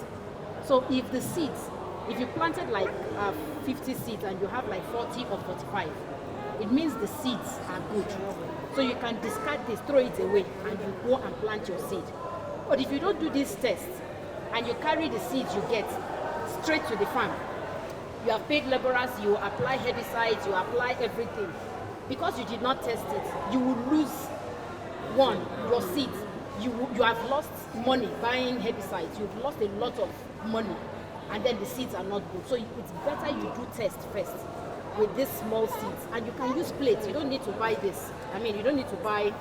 So if the seeds, if you planted like 50 seeds and you have like 40 or 45, it means the seeds are good. So you can discard this, throw it away, and you go and plant your seed. But if you don't do this test and you carry the seeds you get straight to the farm, you have paid laborers, you apply herbicides, you apply everything. Because you did not test it, you will lose one, your seeds. You have lost money buying herbicides, you've lost a lot of money, and then the seeds are not good. So it's better you do test first with these small seeds. And you can use plates, you don't need to buy this. You don't need to buy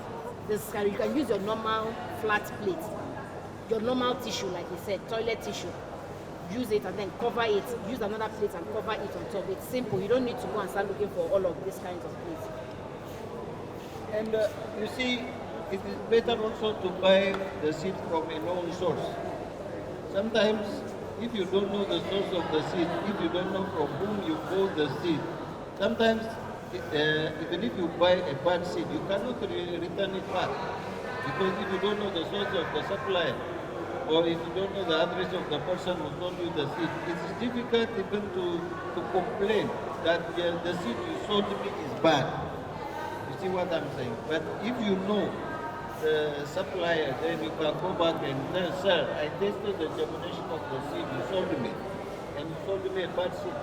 this, you can use your normal flat plate, your normal tissue, like we said, toilet tissue. Use it and then cover it, use another plate and cover it on top. It's simple, you don't need to go and start looking for all of these kinds of plates. And you see, it is better also to buy the seed from a known source. Sometimes, if you don't know the source of the seed, if you don't know from whom you bought the seed, sometimes, even if you buy a bad seed, you cannot return it back. Because if you don't know the source of the supply, or if you don't know the address of the person who sold you the seed, it is difficult even to complain that the seed you sold me is bad. You see what I'm saying? But if you know the supplier, then you can go back and tell, sir, I tested the germination of the seed you sold me, and you sold me a bad seed.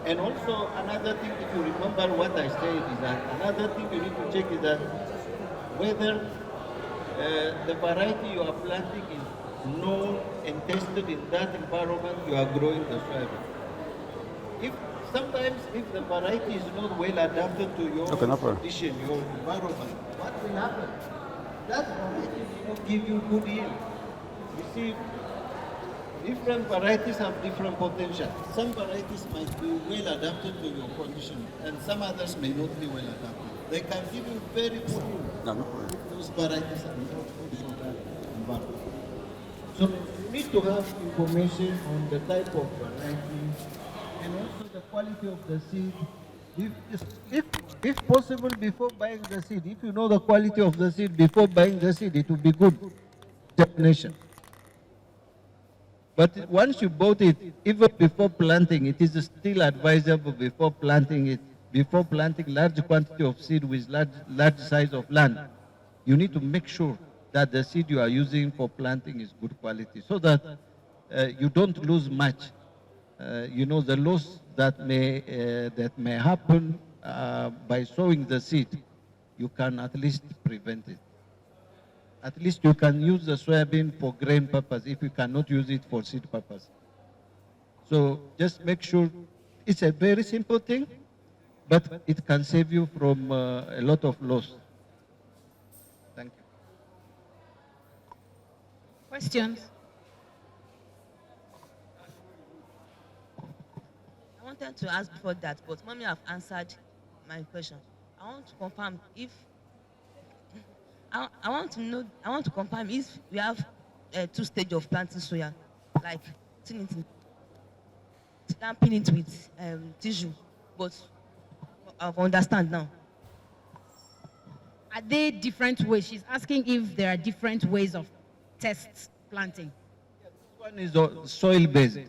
And also another thing, if you remember what I said, is that another thing you need to check is that whether the variety you are planting is known and tested in that environment you are growing the soybean. Sometimes if the variety is not well adapted to your condition, your environment, what will happen? That variety will not give you good yield. You see, different varieties have different potential. Some varieties might be well adapted to your condition, and some others may not be well adapted. They can give you very good yield. Those varieties are not good for that environment. So you need to have information on the type of variety and also the quality of the seed. If possible, before buying the seed, if you know the quality of the seed before buying the seed, it will be good germination. But once you bought it, even before planting, it is still advisable before planting large quantity of seed with large size of land. You need to make sure that the seed you are using for planting is good quality, so that you don't lose much. The loss that may happen by sowing the seed, you can at least prevent it. At least you can use the soybean for grain purpose if you cannot use it for seed purpose. So just make sure it's a very simple thing, but it can save you from a lot of loss. Thank you. Questions? I wanted to ask before that, but mommy have answered my question. I want to confirm if I want to confirm if we have 2 stages of planting soya, like stamping it with tissue, but I understand now. Are there different ways? She's asking if there are different ways of test planting. One is soil based,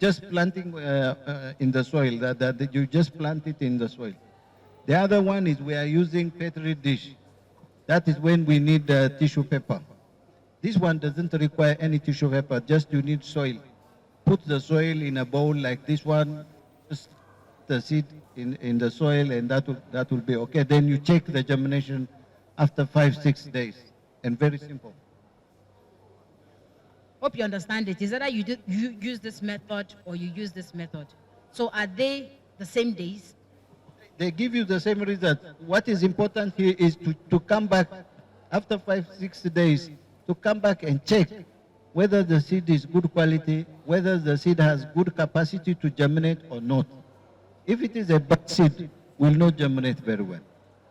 just planting in the soil, that you just plant it in the soil. The other one is we are using petri dish. That is when we need tissue paper. This one doesn't require any tissue paper, just you need soil. Put the soil in a bowl like this one, just the seed in the soil, and that will be okay. Then you check the germination after 5-6 days, and very simple. Hope you understand it. Is either you use this method or you use this method. So are they the same days? They give you the same result. What is important here is to come back after 5-6 days, to come back and check whether the seed is good quality, whether the seed has good capacity to germinate or not. If it is a bad seed, it will not germinate very well.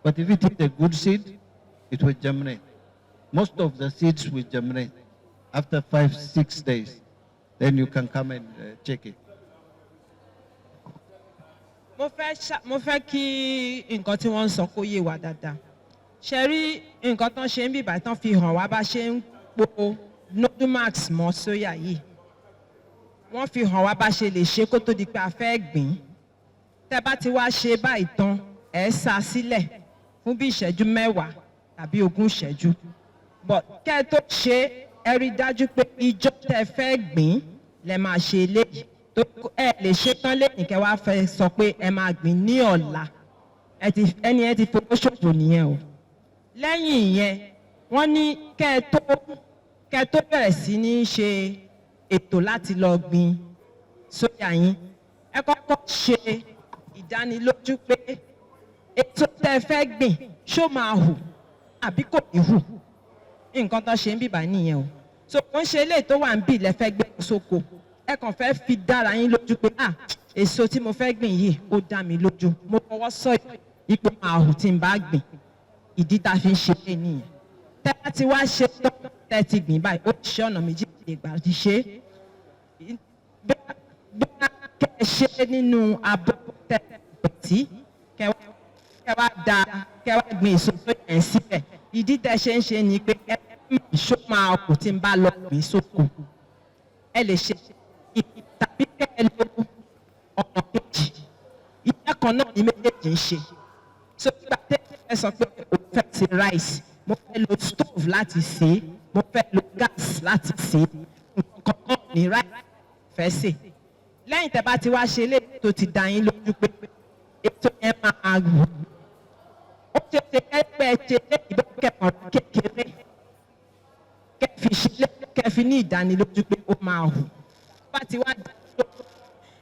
But if it is a good seed, it will germinate. Most of the seeds will germinate after 5-6 days. Then you can come and check it. mo fẹ́ kí nǹkan tí wọ́n ń sọ kó yé wa dáadáa. Ṣé rí nǹkan tán ṣe ń bíbà tán fi hàn wá bá ṣe ń po nodumax mọ́ sóyà yìí. Wọ́n fi hàn wá bá ṣe lè ṣe kó tó di pé a fẹ́ gbìn. Tẹ́ bá ti wá ṣe báyìí tán, ẹ̀ sá sílẹ̀ fún bí ìṣẹ́jú 10 tàbí 20 ìṣẹ́jú. But kẹ́ ẹ tó ṣe ẹ rí dájú pé ìjọ tẹ́ fẹ́ gbìn lẹ máa ṣe eléyìí. Ẹ lè ṣe tán lẹ́yìn kẹ́ wá fẹ́ sọ pé ẹ máa gbìn ní ọ̀la. Ẹni ẹ ti fowó ṣòfò nìyẹn o. Lẹ́yìn ìyẹn, wọ́n ní kẹ́ ẹ tó bẹ̀rẹ̀ sí ní ṣe ètò láti lọ gbìn sóyà yín. Ẹ kọ́kọ́ ṣe ìdánilójú pé ètò tẹ́ fẹ́ gbìn ṣó máa hù àbí kò ní hù. Nǹkan tó ṣe ń bíbà nìyẹn o. So wọ́n ṣe eléyìí tó wà ń bì lẹ́fẹ́ gbé sóko. Ẹ kàn fẹ́ fi dára yín lójú pé èso tí mo fẹ́ gbìn yìí ó dá mi lójú. Mo fọwọ́ sọ ipò máa hù tí n bá gbìn. Ìdí tá a fi ń ṣe é nìyẹn. Tẹ́ bá ti wá ṣe tán tẹ́ ti gbìn báyìí, ó ṣe ọ̀nà méjì lè gbà ti ṣe é. Bí kẹ́ ẹ ṣe nínú abọ́ tẹ́ tí kẹ́ wá gbìn èso tó yẹn síbẹ̀. Ìdí tẹ́ ṣe ń ṣe ni pé ẹ ṣó máa hù tí n bá lọ gbìn sóko. Ẹ lè ṣe tàbí kẹ́ ẹ lo ọ̀nà kejì. Ìyá kan náà ni méjèèjì ń ṣe. So nígbà tí ẹ sọ pé o fẹ́ ṣe rice, mo fẹ́ lo stove láti sè é, mo fẹ́ lo gas láti sè é. Nǹkan kan ní rice fẹ́ sè. Lẹ́yìn tẹ́ bá ti wá ṣe eléyìí tó ti dá yín lójú pé ètò yẹn máa wù. Ó ṣe ṣe kẹ́pẹ́ ṣe lẹ́yìn bá kẹ́kọ̀ọ́ kékeré. Kẹ́fi ṣe lẹ́yìn kẹ́fi ní ìdánilójú pé ó máa hù. Bá ti wá dá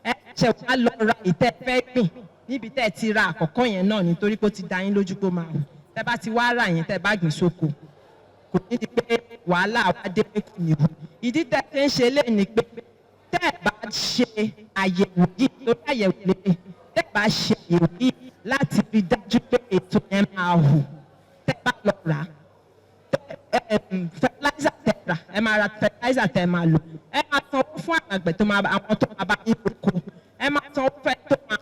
ẹ ṣe wá lọ ra ìtẹ́ fẹ́ gbìn níbi tẹ́ ti ra àkọ́kọ́ yẹn náà nítorí pé ó ti dá yín lójú pé ó máa hù. Tẹ́ bá ti wá rà yẹn tẹ́ bá gbìn sóko. Kò ní di pé wàhálà wá dé pé kò ní hù. Ìdí tẹ́ ti ń ṣe lẹ́yìn ni pé tẹ́ ẹ bá ṣe àyẹ̀wò yìí lórí àyẹ̀wò lélẹ̀. Tẹ́ ẹ bá ṣe àyẹ̀wò yìí láti rí dájú pé ètò yẹn máa hù. Tẹ́ ẹ bá lọ rà fertilizer tẹ́ rà, ẹ máa ra fertilizer tẹ́ máa lò. Ẹ máa sanwó fún àgbẹ̀ tó máa bá àwọn tó máa bá yín lóko. Ẹ máa sanwó fẹ́ tó máa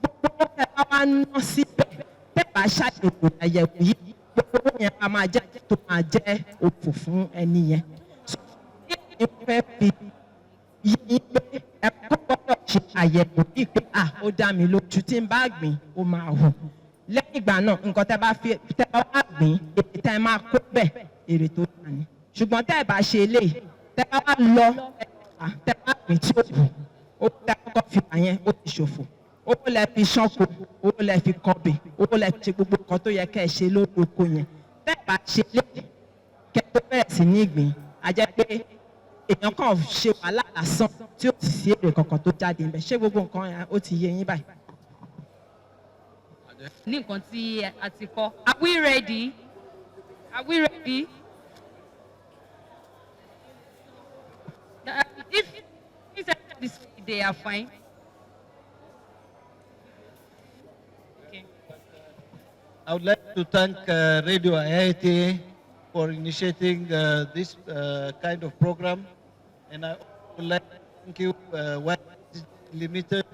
gbogbo ẹ bá wá ná síbẹ̀. Tẹ́ ẹ bá ṣàyẹ̀wò àyẹ̀wò yìí gbogbo owó yẹn máa jẹ́ tó máa jẹ́ òfò fún ẹni yẹn. So ní wọ́n fẹ́ fi yí pé ẹ kọ́ gbọ́dọ̀ ṣe àyẹ̀wò yìí pé ó dá mi lójú tí n bá gbìn ó máa hù. Lẹ́yìn ìgbà náà nǹkan tẹ́ bá wá gbìn èyí tẹ́ máa kó bẹ̀ èrè tó dà ní. Ṣùgbọ́n tẹ́ ẹ bá ṣe eléyìí tẹ́ bá wá lọ tẹ́ bá gbìn tí ó hù ó tẹ́ kọ́kọ́ fi wà yẹn ó ti ṣòfò. Owó lẹ fi ṣánko, owó lẹ fi kọbè, owó lẹ fi ṣe gbogbo nǹkan tó yẹ kẹ́ ẹ ṣe lórí oko yẹn. Tẹ́ ẹ bá ṣe eléyìí kẹ́ ẹ tó bẹ̀rẹ̀ sí ní ìgbìn á jẹ́ pé èèyàn kàn ṣe wàhálà lásán tí ó sì sí èrè kankan tó jáde níbẹ̀. Ṣé gbogbo nǹkan yẹn ó ti yé yín báyìí? Ní nǹkan tí a ti kọ́. Are we ready? Are we ready? If they are fine. Okay. I would like to thank Radio IITA for initiating this kind of program, and I would like to thank you, White Limited,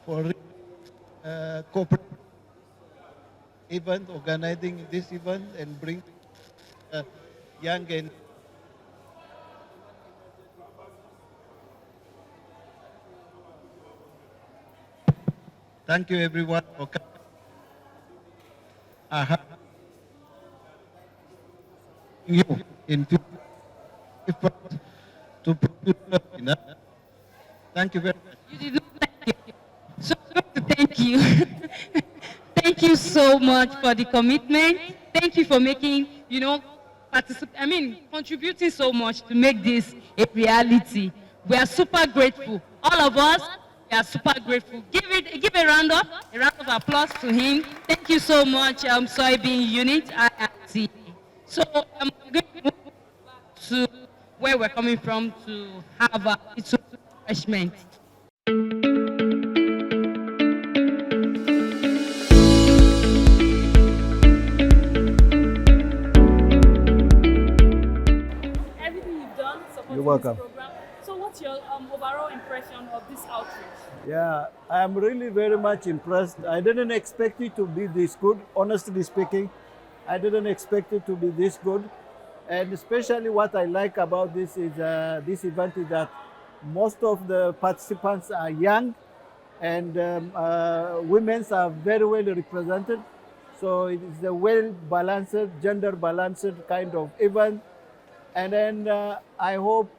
for cooperating. event, organizing this event, and bring young and thank you everyone for coming. I have you in effort to produce enough. Thank you very much. You did not thank you. So I'm going to thank you. Thank you so much for the commitment. Thank you for making, contributing so much to make this a reality. We are super grateful. All of us, we are super grateful. Give a round of applause to him. Thank you so much, Soybean Unit, IITA. So I'm going to move back to where we're coming from to have a little refreshment. Everything you've done supporting You're welcome. this program. So what's your overall impression of this outreach? Yeah, I'm really very much impressed. I didn't expect it to be this good, honestly speaking. I didn't expect it to be this good. And especially what I like about this is this event is that most of the participants are young and women are very well represented. So it is a well-balanced, gender-balanced kind of event. And then I hope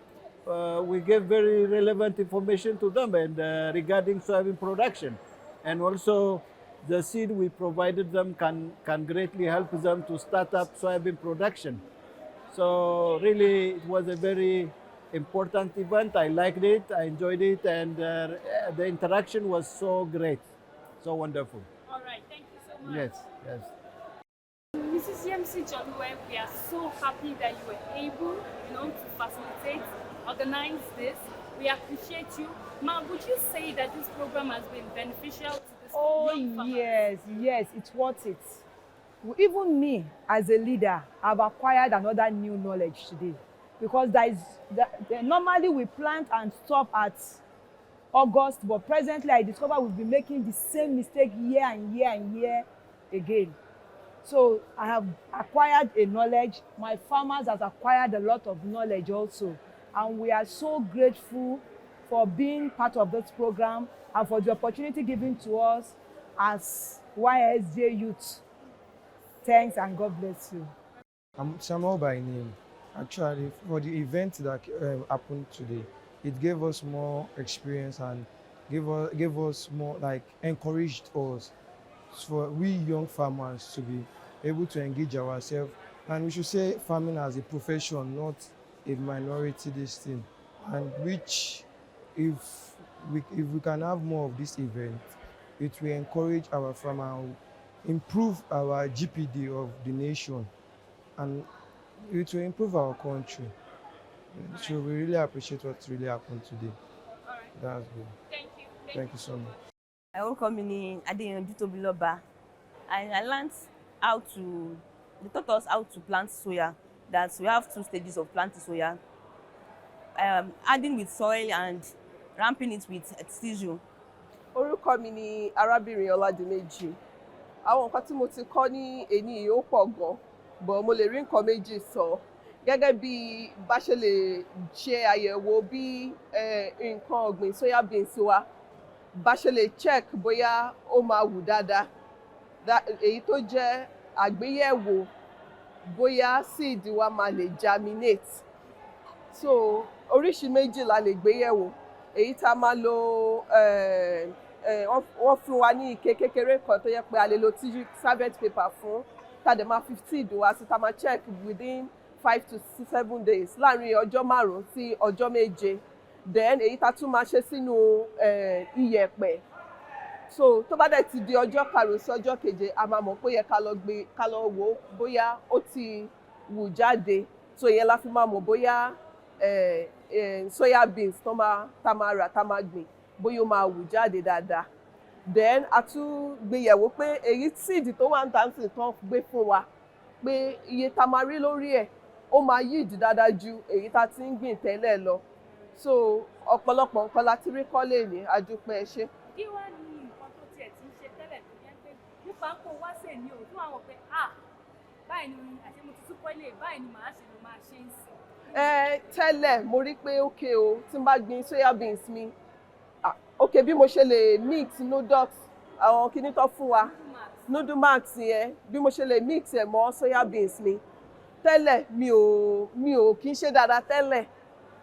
we give very relevant information to them and regarding soybean production. And also the seed we provided them can greatly help them to start up soybean production. So really it was a very important event. I liked it, I enjoyed it, and the interaction was so great, so wonderful. All right, thank you so much. Yes, yes. Mrs. Yemsi Jolue, we are so happy that you were able, to facilitate, organize this. We appreciate you. Ma, would you say that this program has been beneficial to this young farmers? Yes, it's worth it. Even me, as a leader, I've acquired another new knowledge today. Because normally we plant and stop at August, but presently I discover we've been making the same mistake year and year and year again. So I have acquired a knowledge. My farmers have acquired a lot of knowledge also. And we are so grateful for being part of this program and for the opportunity given to us as YSJ Youth. Thanks and God bless you. I'm Samuel by name. Actually, for the event that happened today, it gave us more experience and gave us more, encouraged us for we young farmers to be able to engage ourselves. And we should say farming as a profession, not a minority this thing. And which, if we can have more of this event, it will encourage our farmers, improve our GPD of the nation, and it will improve our country. So we really appreciate what really happened today. All right. That's good. Thank you. Thank you so much. I welcome in Adeyanju Tobiloba. I learned they taught us how to plant soya, that we have 2 stages of planting soya. Adding with soil and ramping it with tissue. Orúkọ mi ni arábìnrin Ọládìméjì. Àwọn nǹkan tí mo ti kọ́ ní èní yìí ó pọ̀ gan, but mo lè rí nǹkan méjì sọ. Gẹ́gẹ́ bí bá ṣe lè ṣe àyẹ̀wò bí nǹkan ọ̀gbìn soya beans wa bá ṣe lè check bóyá ó máa wù dáadáa. Èyí tó jẹ́ àgbéyẹ̀wò bóyá seed wa máa lè germinate. So oríṣi méjì la lè gbé yẹ̀wò. Èyí tá máa lò wọ́n fún wa ní ike kékeré kan tó yẹ pé a lè lo serviette paper fún tá dẹ̀ máa 15 wa sí tá máa check within 5 to 7 days láàrin ọjọ́ 5 sí ọjọ́ 7. Then èyí tá tún máa ṣe sínú iyẹ̀pẹ̀. So tó bá dẹ̀ ti di ọjọ́ 5 sí ọjọ́ 7 a máa mọ̀ pé yẹ ká lọ wò bóyá ó ti wù jáde. So ìyẹn la fi máa mọ̀ bóyá soya beans tá máa rà tá máa gbìn bóyá ó máa wù jáde dáadáa. Then a tún gbé yẹ̀wò pé èyí seed tó wà ń tà sí tán gbé fún wa pé iye tá máa rí lórí ẹ̀ ó máa yield dáadáa ju èyí tá ti ń gbìn tẹ́lẹ̀ lọ. So ọ̀pọ̀lọpọ̀ nǹkan la ti rí kọ́ lè ní adúpẹ́ ṣe. Kí wá ní nǹkan tó tiẹ̀ ti ń ṣe tẹ́lẹ̀ tó jẹ́ pé pákó wá sè ní o, tí wọ́n á wọ̀ pé ah báyìí ni àṣẹ mo ti tún kọ́lé báyìí ni màá ṣe ló máa ṣe ń sìn. Tẹ́lẹ̀ mo rí pé okay o tí n bá gbin soya beans mi okay bí mo ṣe lè mix noodles àwọn kíní tó fún wa noodle max yẹn bí mo ṣe lè mix ẹ̀ mọ́ soya beans mi tẹ́lẹ̀ mi ò kí ń ṣe dáadáa tẹ́lẹ̀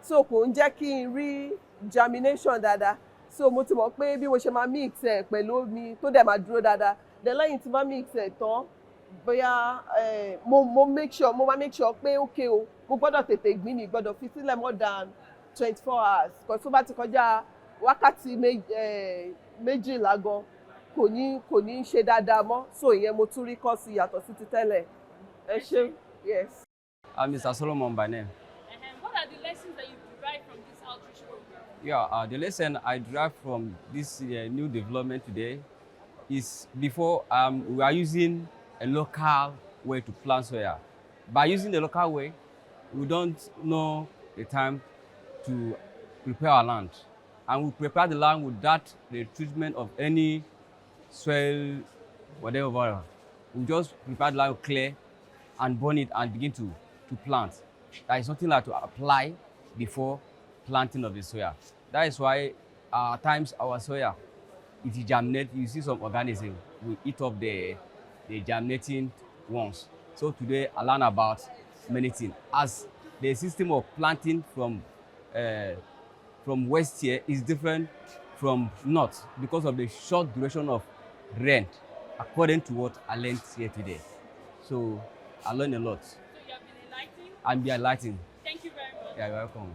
so kò ń jẹ́ kí n rí germination dáadáa so mo ti mọ̀ pé bí mo ṣe máa mix ẹ̀ pẹ̀lú omi tó dẹ̀ máa dúró dáadáa then lẹ́yìn tí bá mix ẹ̀ tán bóyá mo máa make sure pé okay o mo gbọ́dọ̀ tètè gbìn ní gbọ́dọ̀ fi sílẹ̀ more than 24 hours because tó bá ti kọjá wákàtí méjìlá gan kò ní ṣe dáadáa mọ́ so ìyẹn mo tún rí kọ́ sí yàtọ̀ sí ti tẹ́lẹ̀ ẹ ṣé yes. I'm Mr. Solomon by name. What are the lessons that you derive from this outreach program? Yeah, the lesson I derive from this new development today is before we are using a local way to plant soya. By using the local way, we don't know the time to prepare our land. And we prepare the land without the treatment of any soil, whatever. We just prepare the land clear and burn it and begin to plant. That is something like to apply before planting of the soya. That is why at times our soya, if it germinates, you see some organisms will eat up the germinating ones. So today I learn about many things. As the system of planting from west here is different from north because of the short duration of rain, according to what I learned here today. So I learned a lot. So you have been enlightened? I'm be enlightened. Thank you very much. Yeah, you're welcome.